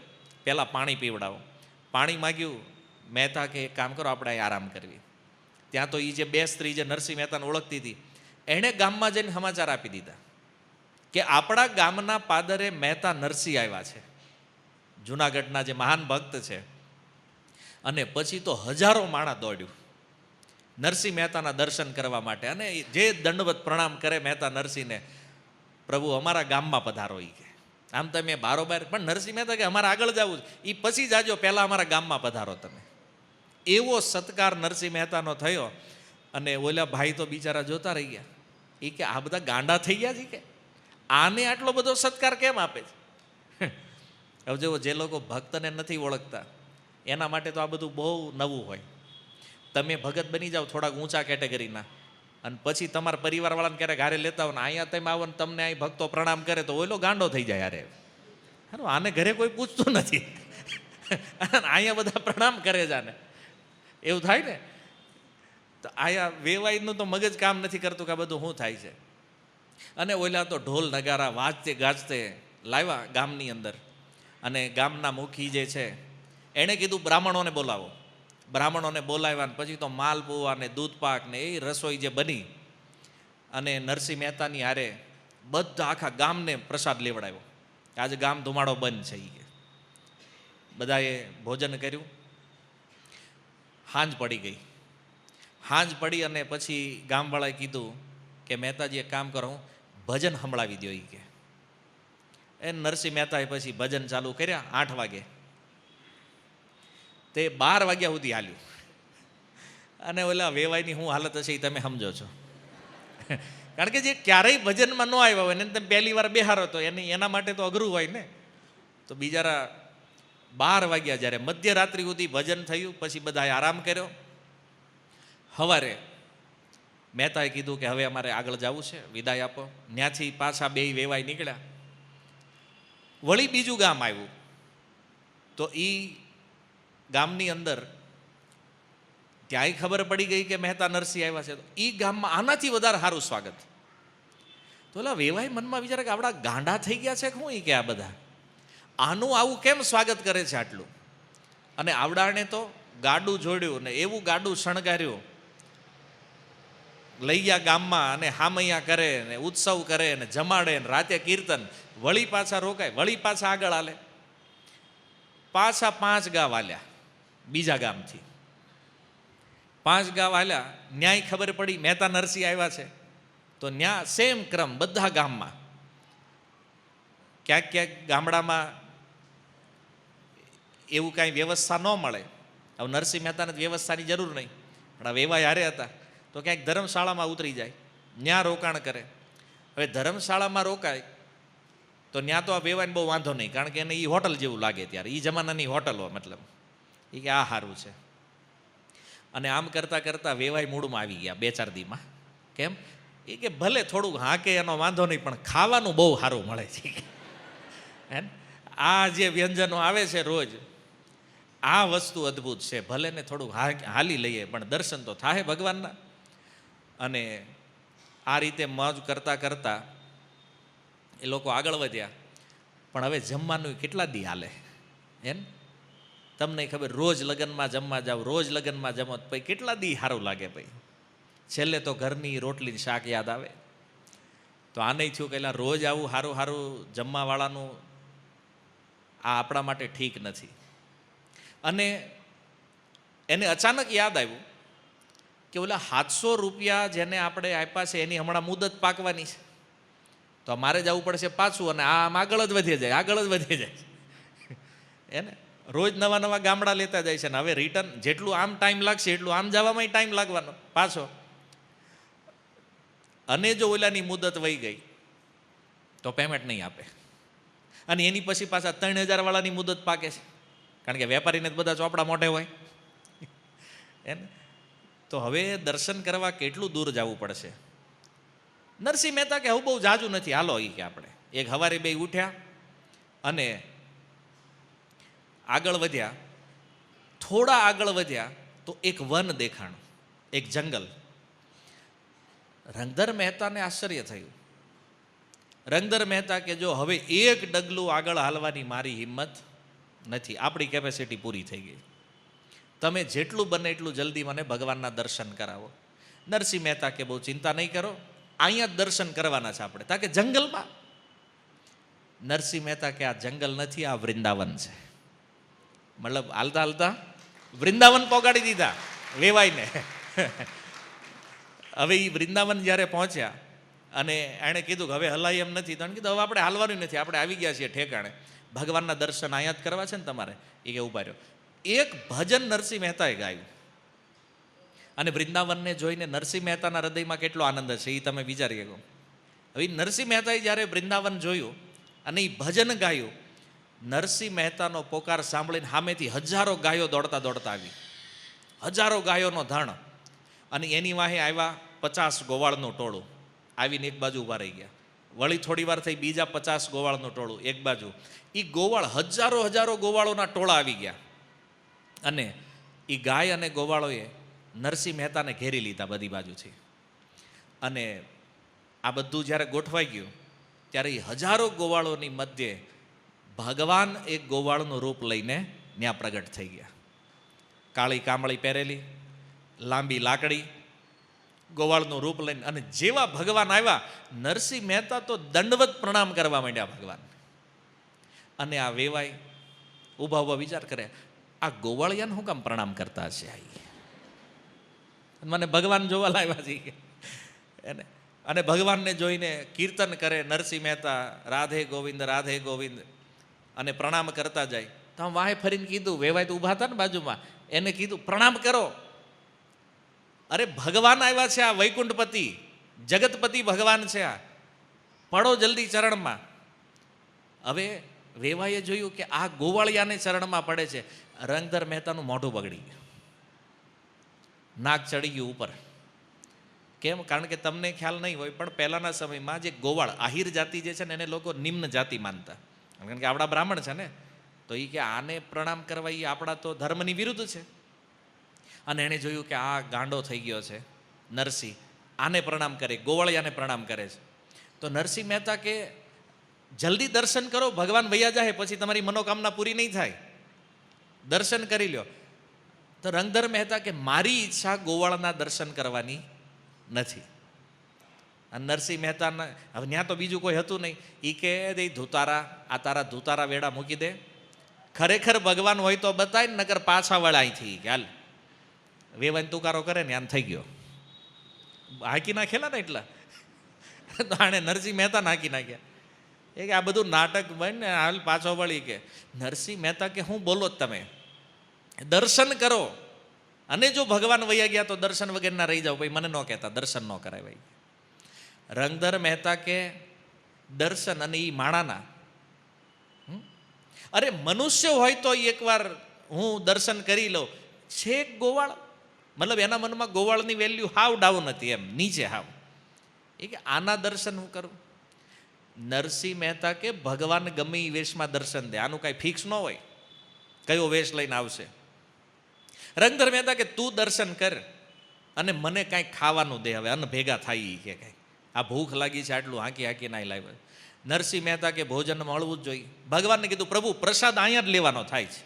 પહેલાં પાણી પીવડાવો. પાણી માગ્યું. મહેતા કે એક કામ કરો, આપણે આરામ કરવી. ત્યાં તો એ જે 2 સ્ત્રી જે નરસિંહ મહેતાને ઓળખતી હતી, એણે ગામમાં જઈને સમાચાર આપી દીધા કે આપણા ગામના પાદરે મહેતા નરસિંહ આવ્યા છે, જૂનાગઢના જે મહાન ભક્ત છે. અને પછી તો હજારો માણા દોડ્યું નરસિંહ મહેતાના દર્શન કરવા માટે, અને જે દંડવત પ્રણામ કરે મહેતા નરસિંહને, પ્રભુ અમારા ગામમાં પધારો. એ કે આમ તમે બારોબાર, પણ નરસિંહ મહેતા કે અમારે આગળ જવું છે, એ પછી જાજો, પહેલાં અમારા ગામમાં પધારો તમે. એવો સત્કાર નરસિંહ મહેતાનો થયો. અને ઓલા ભાઈ તો બિચારા જોતા રહી ગયા. એ કે આ બધા ગાંડા થઈ ગયા છે કે આને આટલો બધો સત્કાર કેમ આપે છે? હવે જો જે લોકો ભક્તને નથી ઓળખતા એના માટે તો આ બધું બહુ નવું હોય. તમે ભગત બની જાઓ થોડાક ઊંચા કેટેગરીના, અને પછી તમારા પરિવારવાળાને ક્યારેક હારે લેતા હોય ને અહીંયા તમે આવો ને તમને અહીં ભક્તો પ્રણામ કરે તો ઓલો ગાંડો થઈ જાય. અરે આને ઘરે કોઈ પૂછતું નથી, અહીંયા બધા પ્રણામ કરે છે આને, એવું થાય ને. તો આયા વેવાઈનું તો મગજ કામ નથી કરતું કે આ બધું શું થાય છે. અને ઓલા તો ઢોલ નગારા વાજતે ગાજતે લાવ્યા ગામની અંદર. અને ગામના મુખી જે છે એણે કીધું બ્રાહ્મણોને બોલાવો. બ્રાહ્મણોને બોલાવ્યા, પછી તો માલપુઆ ને દૂધપાક ને એ રસોઈ જે બની, અને નરસિંહ મહેતાની હારે બધા આખા ગામને પ્રસાદ લેવડાવ્યો. આજે ગામ ધુમાડો બંધ છે. એ બધાએ ભોજન કર્યું. હાંજ પડી ગઈ. હાંજ પડી અને પછી ગામવાળાએ કીધું કે મહેતાજી એક કામ કરો, ભજન સંભળાવી દો. કે એ નરસિંહ મહેતાએ પછી ભજન ચાલુ કર્યા. 8 વાગે તે 12 વાગ્યા સુધી હાલ્યું. અને ઓલા વેવાઈની શું હાલત હશે એ તમે સમજો છો. કારણ કે જે ક્યારેય ભજનમાં ન આવ્યા હોય ને તમે પહેલી વાર બેહારો તો એના માટે તો અઘરું હોય ને. તો બિચારા 12 વાગ્યા જ્યારે મધ્યરાત્રિ સુધી ભજન થયું, પછી બધાએ આરામ કર્યો. સવારે મહેતાએ કીધું કે હવે અમારે આગળ જવું છે, વિદાય આપો. ત્યાંથી પાછા 2 વેવાઈ નીકળ્યા. વળી બીજું ગામ આવ્યું. તો એ ગામની અંદર ત્યાંય ખબર પડી ગઈ કે મહેતા નરસિંહ આવ્યા છે. તો એ ગામમાં આનાથી વધારે સારું સ્વાગત. તો ઓલા વેવાઈ મનમાં વિચારે કે આપણા ગાંડા થઈ ગયા છે શું? કે આ બધા આનું આવું કેમ સ્વાગત કરે છે આટલું? અને આવડાને તો ગાડું જોડ્યું ને એવું ગાડું શણગાર્યું, લઈ ગયા ગામમાં, અને હામૈયા કરે ને ઉત્સવ કરે ને જમાડે ને રાતે કીર્તન. વળી પાછા રોકાય, વળી પાછા આગળ હાલે. પાછા 5 ગાવ હાલ્યા બીજા ગામથી. 5 ગાવ હાલ્યા. ન્યાય ખબર પડી મહેતા નરસિંહ આવ્યા છે. તો ન્યા સેમ ક્રમ બધા ગામમાં ક્યાંક ક્યાંક ગામડામાં એવું કાંઈ વ્યવસ્થા ન મળે. હવે નરસિંહ મહેતાને વ્યવસ્થાની જરૂર નહીં, પણ આ વેવાય હારે હતા તો ક્યાંક ધર્મશાળામાં ઉતરી જાય, ત્યાં રોકાણ કરે. હવે ધર્મશાળામાં રોકાય તો ત્યાં તો આ વેવાઈને બહુ વાંધો નહીં, કારણ કે એને એ હોટલ જેવું લાગે ત્યારે, એ જમાનાની હોટલો, મતલબ એ કે આ સારું છે. અને આમ કરતાં કરતાં વેવાય મૂડમાં આવી ગયા 2-4 દીમાં. કેમ? એ કે ભલે થોડુંક હાકે એનો વાંધો નહીં, પણ ખાવાનું બહુ સારું મળે છે. હે, આ જે વ્યંજનો આવે છે રોજ, આ વસ્તુ અદ્ભુત છે. ભલે ને થોડુંક હાલી લઈએ, પણ દર્શન તો થાય ભગવાનના. અને આ રીતે મોજ કરતાં કરતાં એ લોકો આગળ વધ્યા. પણ હવે જમવાનું કેટલા દી હાલે? એમ તમને ખબર, રોજ લગ્નમાં જમવા જાવ, રોજ લગ્નમાં જમો, પછી કેટલા દી સારું લાગે? ભાઈ છેલ્લે તો ઘરની રોટલી શાક યાદ આવે. તો આ નહીં થયું કે રોજ આવું સારું સારું જમવાવાળાનું આ આપણા માટે ઠીક નથી. અને એને અચાનક યાદ આવ્યું કે ઓલા 700 રૂપિયા જેને આપણે આપ્યા છે એની હમણાં મુદત પાકવાની છે, તો મારે જવું પડશે પાછું, અને આમ આગળ જ વધી જાય, આગળ જ વધી જાય. એને રોજ નવા નવા ગામડા લેતા જાય છે, ને હવે રિટર્ન જેટલું આમ ટાઈમ લાગશે એટલું આમ જવામાં ટાઈમ લાગવાનો પાછો. અને જો ઓલાની મુદત વહી ગઈ તો પેમેન્ટ નહીં આપે, અને એની પછી પાછા 3000 વાળાની મુદત પાકે છે, કારણ કે વેપારીને બધા ચોપડા મોઢે હોય. એને તો હવે દર્શન કરવા કેટલું દૂર જવું પડશે. નરસિંહ મહેતા કે હું બહુ જાજુ નથી, હાલો એ કે આપણે એક હવારે 2 ઉઠ્યા અને આગળ વધ્યા. થોડા આગળ વધ્યા તો એક વન દેખાણું, એક જંગલ. રંગધર મહેતાને આશ્ચર્ય થયું. રંગધર મહેતા કે જો હવે એક ડગલું આગળ હાલવાની મારી હિંમત નથી, આપણી કેપેસિટી પૂરી થઈ ગઈ, તમે જેટલું બને એટલું જલ્દી મને ભગવાનના દર્શન કરાવો. નરસિંહ મહેતા કે બહુ ચિંતા નહીં કરો, અહીંયા જ દર્શન કરવાના છે આપણે. તા કે જંગલમાં? નરસિંહ મહેતા કે આ જંગલ નથી, આ વૃંદાવન છે. મતલબ હાલતા હાલતા વૃંદાવન પહોંચાડી દીધા વેવાઈને. હવે એ વૃંદાવન જ્યારે પહોંચ્યા અને એણે કીધું કે હવે હલાય એમ નથી, તો એને કીધું હવે આપણે હાલવાનું નથી, આપણે આવી ગયા છીએ ઠેકાણે, ભગવાનના દર્શન અહીંયા જ કરવા છે ને તમારે. એ કે ઉભા રહ્યો. એક ભજન નરસિંહ મહેતાએ ગાયું, અને વૃંદાવનને જોઈને નરસિંહ મહેતાના હૃદયમાં કેટલો આનંદ છે એ તમે વિચારી શકો. હવે નરસિંહ મહેતાએ જ્યારે વૃંદાવન જોયું અને એ ભજન ગાયું, નરસિંહ મહેતાનો પોકાર સાંભળીને સામેથી હજારો ગાયો દોડતા દોડતા આવી, હજારો ગાયોનો ધણ. અને એની વાહે આવ્યા 50 ગોવાળનું ટોળું, આવીને એક બાજુ ઊભા રહી ગયા. વળી થોડી વાર થઈ બીજા 50 ગોવાળનું ટોળું એક બાજુ. એ ગોવાળ હજારો ગોવાળોના ટોળા આવી ગયા. અને એ ગાય અને ગોવાળોએ નરસિંહ મહેતાને ઘેરી લીધા બધી બાજુથી. અને આ બધું જ્યારે ગોઠવાઈ ગયું ત્યારે એ હજારો ગોવાળોની મધ્યે ભગવાન એક ગોવાળનું રૂપ લઈને ત્યાં પ્રગટ થઈ ગયા. કાળી કામળી પહેરેલી, લાંબી લાકડી, ગોવાળનું રૂપ લઈને. અને જેવા ભગવાન આવ્યા, નરસિંહ મહેતા તો દંડવત પ્રણામ કરવા માંડ્યા ભગવાન. અને આ વેવાય ઊભા ઊભા વિચાર કરે, આ ગોવાળિયાને શું કામ પ્રણામ કરતા હશે? મને ભગવાન જોવા લાવ્યા છે એને. અને ભગવાનને જોઈને કીર્તન કરે નરસિંહ મહેતા, રાધે ગોવિંદ રાધે ગોવિંદ, અને પ્રણામ કરતા જાય. તો આમ વાહે ફરીને કીધું, વેવાય તો ઊભા હતા ને બાજુમાં, એને કીધું પ્રણામ કરો. અરે ભગવાન આવ્યા છે, આ વૈકુંઠપતિ જગતપતિ ભગવાન છે, આ પડો જલ્દી ચરણમાં. હવે વેવાઈએ જોયું કે આ ગોવાળિયાને ચરણમાં પડે છે. રંગધર મહેતાનું મોઢું બગડી ગયું, નાક ચડી ગયું ઉપર. કેમ? કારણ કે તમને ખ્યાલ નહીં હોય, પણ પહેલાંના સમયમાં જે ગોવાળ આહિર જાતિ જે છે ને એને લોકો નિમ્ન જાતિ માનતા, કારણ કે આપણા બ્રાહ્મણ છે ને, તો એ કે આને પ્રણામ કરવા એ આપણા તો ધર્મની વિરુદ્ધ છે. અને એણે જોયું કે આ ગાંડો થઈ ગયો છે નરસિંહ, આને પ્રણામ કરે, ગોવાળિયાને પ્રણામ કરે છે. તો નરસિંહ મહેતા કે જલ્દી દર્શન કરો, ભગવાન વૈયા જાય પછી તમારી મનોકામના પૂરી નહીં થાય, દર્શન કરી લ્યો. તો રંગધર મહેતા કે મારી ઈચ્છા ગોવાળના દર્શન કરવાની નથી. અને નરસિંહ મહેતાના હવે ત્યાં તો બીજું કોઈ હતું નહીં. એ કે ધુતારા, આ તારા ધુતારા વેડા મૂકી દે, ખરેખર ભગવાન હોય તો બતાય, નગર પાછા વળા અહીંથી. હાલ વેવાઈને તુકારો કરે ને આમ થઈ ગયો, હાકી નાખેલા ને એટલા તો આણે નરસિંહ મહેતા નાખી નાખ્યા. એ કે આ બધું નાટક બને ને હાલ પાછો વળી કે નરસિંહ મહેતા કે હું બોલો જ તમે, દર્શન કરો, અને જો ભગવાન વૈયા ગયા તો દર્શન વગરના રહી જાઓ, ભાઈ મને ન કહેતા દર્શન ન કરાય ભાઈ. રંગધર મહેતા કે દર્શન, અને એ માણાના. અરે મનુષ્ય હોય તો એકવાર હું દર્શન કરી લઉં. છેક ગોવાળ, મતલબ એના મનમાં ગોવાળની વેલ્યુ હાવ ડાઉન હતી, એમ નીચે હાવ. એ કે આના દર્શન હું કરું? નરસિંહ મહેતા કે ભગવાન ગમે એ વેશમાં દર્શન દે, આનું કાંઈ ફિક્સ ન હોય કયો વેશ લઈને આવશે. રંગધર મહેતા કે તું દર્શન કર અને મને કાંઈક ખાવાનું દે, હવે અન્ન ભેગા થાય કે કાંઈ, આ ભૂખ લાગી છે આટલું હાંકી હાંકી ના લાવે. નરસિંહ મહેતા કે ભોજન મળવું જ જોઈએ. ભગવાનને કીધું પ્રભુ પ્રસાદ અહીંયા જ લેવાનો થાય છે.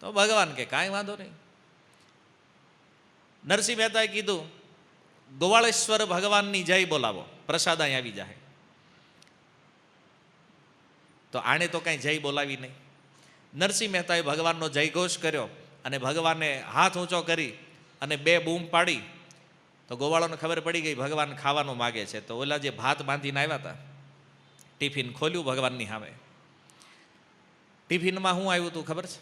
તો ભગવાન કે કાંઈ વાંધો નહીં. નરસિંહ મહેતાએ કીધું ગોવાળેશ્વર ભગવાનની જય બોલાવો, પ્રસાદ અહીં આવી જાય. તો આણે તો કાંઈ જય બોલાવી નહીં. નરસિંહ મહેતાએ ભગવાનનો જયઘોષ કર્યો અને ભગવાને હાથ ઊંચો કરી અને બે બૂમ પાડી. તો ગોવાળોને ખબર પડી ગઈ ભગવાન ખાવાનું માગે છે. તો ઓલા જે ભાત બાંધીને આવ્યા હતા, ટિફિન ખોલ્યું ભગવાનની સામે. ટિફિનમાં શું આવ્યું તું ખબર છે?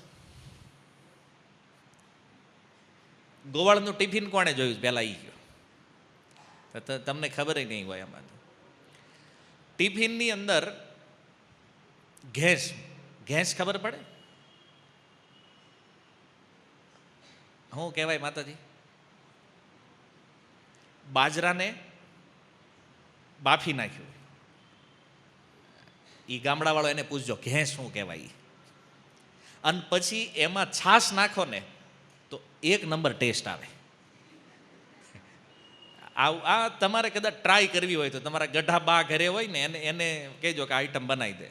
ગોવાળનું ટિફિન કોણે જોયું પહેલાં એ ગયો? તમને ખબર નહીં હોય આમાં. ટિફિનની અંદર ઘેંસ, ઘેંસ ખબર પડે? શું કહેવાય માતાજી? બાજરાને બાફી નાખ્યું. એ ગામડાવાળો એને પૂછજો ઘેંસ શું કહેવાય. અને પછી એમાં છાશ નાખો ને તો એક નંબર ટેસ્ટ આવે. આ તમારે કદાચ ટ્રાય કરવી હોય તો તમારા ગઢા બા ઘરે હોય ને એને કહેજો કે આઈટમ બનાવી દે,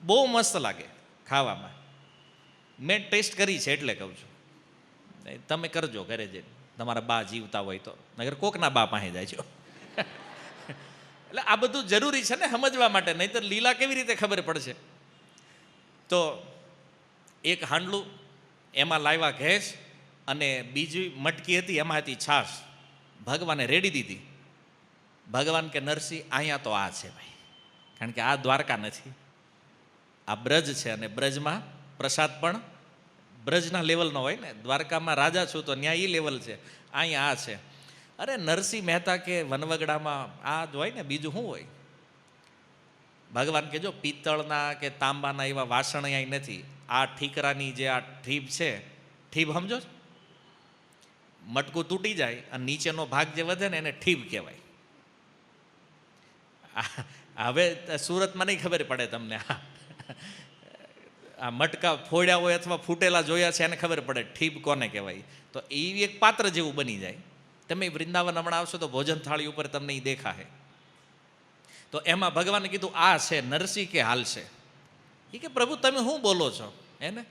બહુ મસ્ત લાગે ખાવામાં. મેં ટેસ્ટ કરી છે એટલે કહું છું. તમે કરજો ઘરે જઈને, તમારા બા જીવતા હોય તો, નગર કોકના બા પાસે જાય છો. એટલે આ બધું જરૂરી છે ને સમજવા માટે, નહીં તો લીલા કેવી રીતે ખબર પડશે. તો એક હાંડલું એમાં લાવ્યા ઘેંસ, અને બીજી મટકી હતી એમાં હતી છાશ. ભગવાને રેડી દીધી. ભગવાન કે નરસિંહ અહીંયા તો આ છે ભાઈ, કારણ કે આ દ્વારકા નથી, આ બ્રજ છે, અને બ્રજમાં પ્રસાદ પણ બ્રજના લેવલનો હોય ને. દ્વારકામાં રાજા છું તો ન્યા એ લેવલ છે, અહીંયા આ છે. અરે નરસિંહ મહેતા કે વનવગડામાં આ જ હોય ને, બીજું શું હોય? ભગવાન કે જો પિત્તળના કે તાંબાના એવા વાસણ અહીં નથી. આ ઠીકરાની જે આ ઠીબ છે, ઠીબ સમજો, મટકું તૂટી જાય અને નીચેનો ભાગ જે વધે ને એને ઠીબ કહેવાય. હવે સુરતમાં નહીં ખબર પડે તમને. આ મટકા ફોડ્યા હોય અથવા ફૂટેલા જોયા છે એને ખબર પડે ઠીબ કોને કહેવાય. તો એ એક પાત્ર જેવું બની જાય. તમે વૃંદાવન હમણાં આવશો તો ભોજન થાળી ઉપર તમને એ દેખાશે. તો એમાં ભગવાને કીધું આ છે. નરસિંહ કે હાલશે. એ કે પ્રભુ તમે શું બોલો છો? એને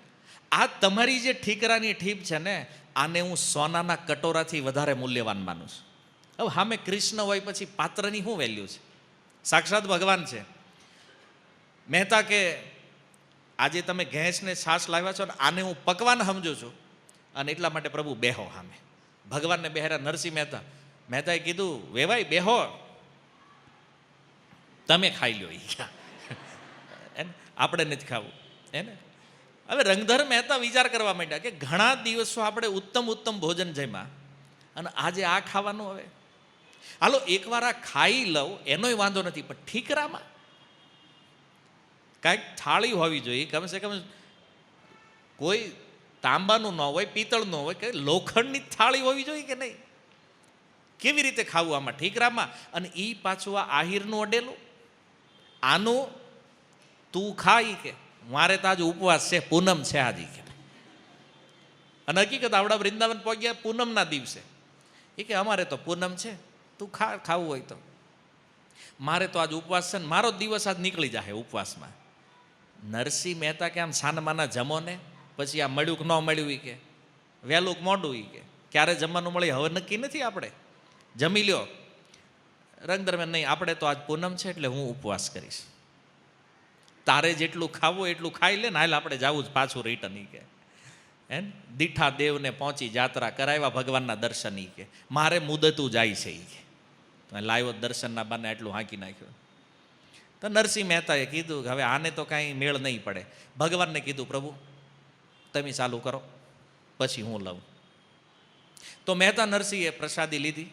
આ તમારી જે ઠીકરાની ઠીબ છે ને, આને હું સોનાના કટોરાથી વધારે મૂલ્યવાન માનું છું. હવે સામે કૃષ્ણ હોય પછી પાત્રની શું વેલ્યુ છે? સાક્ષાત ભગવાન છે. મહેતા કે આજે તમે ઘેંસને છાશ લાવ્યા છો ને, આને હું પકવાન સમજુ છું, અને એટલા માટે પ્રભુ બેહો સામે. ભગવાનને બેહરા નરસિંહ મહેતાએ કીધું વેવાઈ બેહો, તમે ખાઈ લો. આપણે નથી ખાવું એને. હવે રંગધર મહેતા વિચાર કરવા માંડ્યા કે ઘણા દિવસો આપણે ઉત્તમ ઉત્તમ ભોજન જમ્યા અને આજે આ ખાવાનું. હવે હાલો એકવાર આ ખાઈ લઉં એનોય વાંધો નથી, પણ ઠીકરામાં કાંઈક થાળી હોવી જોઈએ, કમસે કમ કોઈ તાંબાનું ન હોય, પિત્તળનું હોય, કે લોખંડની થાળી હોવી જોઈએ કે નહીં? કેવી રીતે ખાવું આમાં ઠીકરામાં? અને એ પાછું આ આહિરનું અડેલું. આનું તું ખાઈ કે મારે તો આજે ઉપવાસ છે, પૂનમ છે આજે કે. અને હકીકત આવડા વૃંદાવન પહોંચ્યા પૂનમના દિવસે. એ કે અમારે તો પૂનમ છે, તું ખાવું હોય તો. મારે તો આજ ઉપવાસ છે ને મારો દિવસ આજ નીકળી જાય ઉપવાસમાં. નરસિંહ મહેતા કે આમ સાનમાના જમો ને, પછી આ મળ્યું કે ન મળ્યું એ કે, વહેલું કે મોડું એ કે, ક્યારે જમવાનું મળે હવે નક્કી નથી, આપણે જમી લ્યો. રંગ દરમિયાન નહીં, આપણે તો આજ પૂનમ છે એટલે હું ઉપવાસ કરીશ. તારે જેટલું ખાવું એટલું ખાઈ લે ને, હાલ આપણે જવું જ પાછું રિટર્ન ઈ કે. હે દીઠા દેવને પહોંચી જાત્રા કરાવ્યા ભગવાનના દર્શન ઈ કે. મારે મુદતું જાય છે ઈ કે. લાવ્યો દર્શનના બાને એટલું હાંકી નાખ્યું. તો નરસિંહ મહેતાએ કીધું કે હવે આને તો કાંઈ મેળ નહીં પડે. ભગવાનને કીધું, પ્રભુ તમે ચાલુ કરો પછી હું લઉં. તો મહેતા નરસિંહે પ્રસાદી લીધી.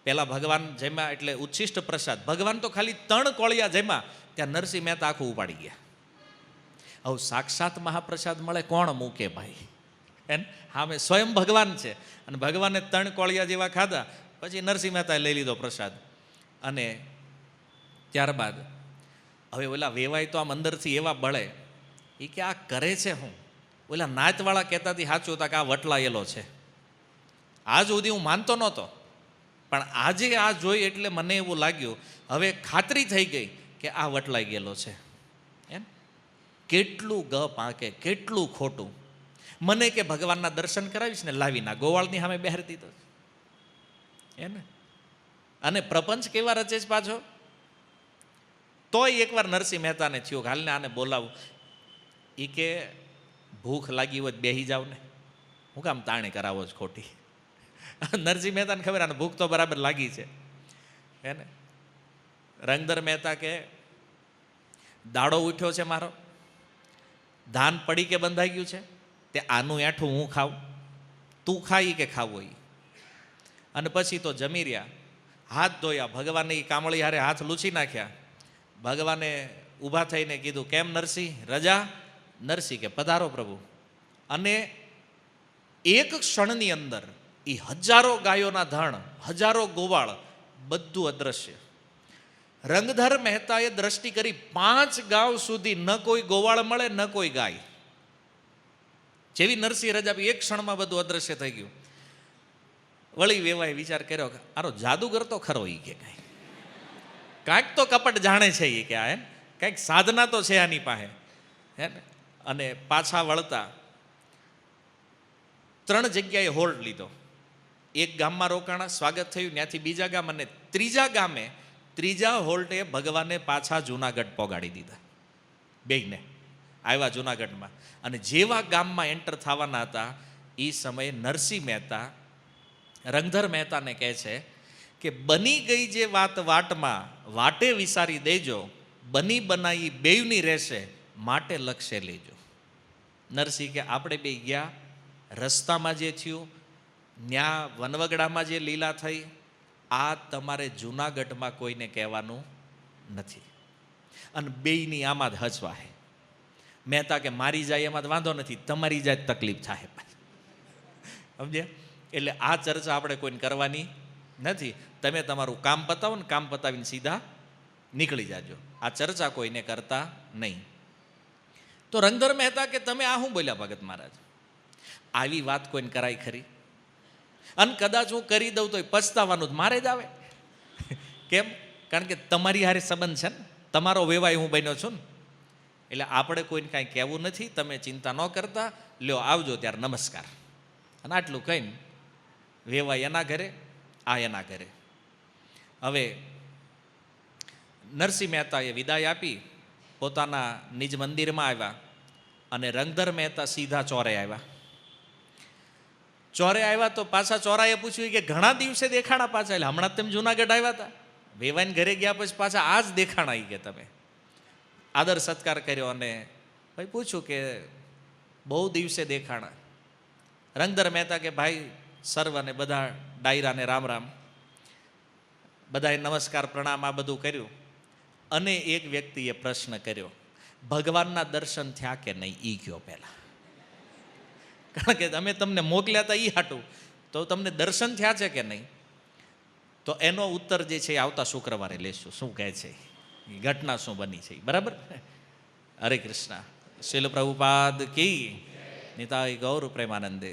પહેલાં ભગવાન જમ્યા એટલે ઉચ્છિષ્ટ પ્રસાદ. ભગવાન તો ખાલી 3 કોળિયા જમ્યા, ત્યાં નરસિંહ મહેતા આખું ઉપાડી ગયા. હવે સાક્ષાત મહાપ્રસાદ મળે કોણ મૂકે ભાઈ? એને હા મેં સ્વયં ભગવાન છે, અને ભગવાને 3 કોળિયા જેવા ખાધા. પછી નરસિંહ મહેતાએ લઈ લીધો પ્રસાદ. અને ત્યારબાદ હવે ઓલા વેવાય તો આમ અંદરથી એવા બળે, એ કે આ કરે છે હું? ઓલા નાચવાળા કહેતાથી સાચું હતા કે આ વટલાયેલો છે. આજ સુધી હું માનતો નહોતો, પણ આજે આ જોઈ એટલે મને એવું લાગ્યું, હવે ખાતરી થઈ ગઈ કે આ વટલાઈ ગયેલો છે. એમ કેટલું ગ પાકે, કેટલું ખોટું. મને કે ભગવાનના દર્શન કરાવીશ ને, લાવીના ગોવાળની સામે બેહારી દીધો એને. અને પ્રપંચ કેવા રચે છે પાછો. તોય એકવાર નરસિંહ મહેતાને થયું હાલને આને બોલાવું. એ કે ભૂખ લાગી હોય બેહી જાવ ને, હું કામ તાણી કરાવો જ ખોટી. નરસિંહ મહેતાને ખબર આને ભૂખ તો બરાબર લાગી છે એને. રંગધર મહેતા કે દાડો ઉઠ્યો છે મારો, ધાન પડી કે બંધાઈ ગયું છે, તે આનું એઠું હું ખાઉં, તું ખાઈ કે ખાવું એ. અને પછી તો જમી રહ્યા, હાથ ધોયા. ભગવાને એ કામળી હારે હાથ લૂછી નાખ્યા. ભગવાને ઊભા થઈને કીધું, કેમ નરસિંહ રજા? નરસિંહ કે પધારો પ્રભુ. અને એક ક્ષણની અંદર એ હજારો ગાયોના ધણ, હજારો ગોવાળ બધું અદ્રશ્ય. રંગધર મહેતાએ દ્રષ્ટિ કરી, 5 ગાંવ સુધી ન કોઈ ગોવાળ મળે ન કોઈ ગાય. જેવી નરસિંહ રજા એક ક્ષણમાં બધું અદ્રશ્ય થઈ ગયું. વળી વેવાએ વિચાર કર્યો કે આરો જાદુગર તો ખરો એ કે કાંઈક તો કપટ જાણે છે એ કે આ હે કાંઈક સાધના તો છે આની પાસે હે ને. અને પાછા વળતા 3 જગ્યાએ હોલ્ડ લીધો. એક ગામમાં રોકાણા, સ્વાગત થયું, ત્યાંથી બીજા ગામ, અને ત્રીજા ગામે ત્રીજા હોલ્ટે ભગવાને પાછા જુનાગઢ પોગાડી દીધા. બેયને આવ્યા જુનાગઢમાં. અને જેવા ગામમાં એન્ટર થવાના હતા એ સમયે નરસિંહ મહેતા રંગધર મહેતાને કહે છે કે બની ગઈ જે વાત વાટમાં, વાટે વિસારી દેજો, બની બનાવી બેયની રહેશે, માટે લક્ષ્ય લેજો. નરસિંહ કે આપણે બે ગયા, રસ્તામાં જે થયું, ન્યા વનવગડામાં જે લીલા થઈ, આ તમારે જુનાગઢમાં કોઈને કહેવાનું નથી. અને બેયની આમાં જ હચવા હે. મહેતા કે મારી જાય એમાં જ વાંધો નથી, તમારી જાય તકલીફ થાય. સમજ્યા? એટલે આ ચર્ચા આપણે કોઈને કરવાની નથી. તમે તમારું કામ પતાવો ને, કામ પતાવીને સીધા નીકળી જાજો. આ ચર્ચા કોઈને કરતા નહીં. તો રંગધર મહેતા કે તમે આ શું બોલ્યા ભગત મહારાજ? આવી વાત કોઈને કરાય ખરી? અને કદાચ હું કરી દઉં તો પછતાવાનું જ મારે જ આવે. કેમ? કારણ કે તમારી હારે સંબંધ છે ને, તમારો વેવાય હું બન્યો છું ને. એટલે આપણે કોઈને કાંઈ કહેવું નથી, તમે ચિંતા ન કરતા, લ્યો આવજો ત્યારે નમસ્કાર. અને આટલું કહીને વેવાય એના ઘરે, આ એના ઘરે. હવે નરસિંહ મહેતાએ વિદાય આપી, પોતાના નિજ મંદિરમાં આવ્યા. અને રંગધર મહેતા સીધા ચોરે આવ્યા. ચોરે આવ્યા તો પાછા ચોરાએ પૂછ્યું કે ઘણા દિવસે દેખાણા પાછા? એટલે હમણાં તમે જુનાગઢ આવ્યા હતા. વેવાઈને ઘરે ગયા પછી પાછા આ જ દેખાણા આવી ગયા. તમે આદર સત્કાર કર્યો અને ભાઈ પૂછ્યું કે બહુ દિવસે દેખાણા. રંગધર મહેતા કે ભાઈ સર્વને બધા ડાયરાને રામ રામ, બધાએ નમસ્કાર પ્રણામ આ બધું કર્યું. અને એક વ્યક્તિએ પ્રશ્ન કર્યો, ભગવાનના દર્શન થયા કે નહીં એ કયો પહેલા. કારણ કે અમે તમને મોકલ્યા હતા એ હાટું, તો તમને દર્શન થયા છે કે નહીં? તો એનો ઉત્તર જે છે આવતા શુક્રવારે લેશું. શું કહે છે, એ ઘટના શું બની છે, બરાબર? હરે કૃષ્ણ. શીલ પ્રભુપાદ કી નિતાઈ ગૌર પ્રેમાનંદે.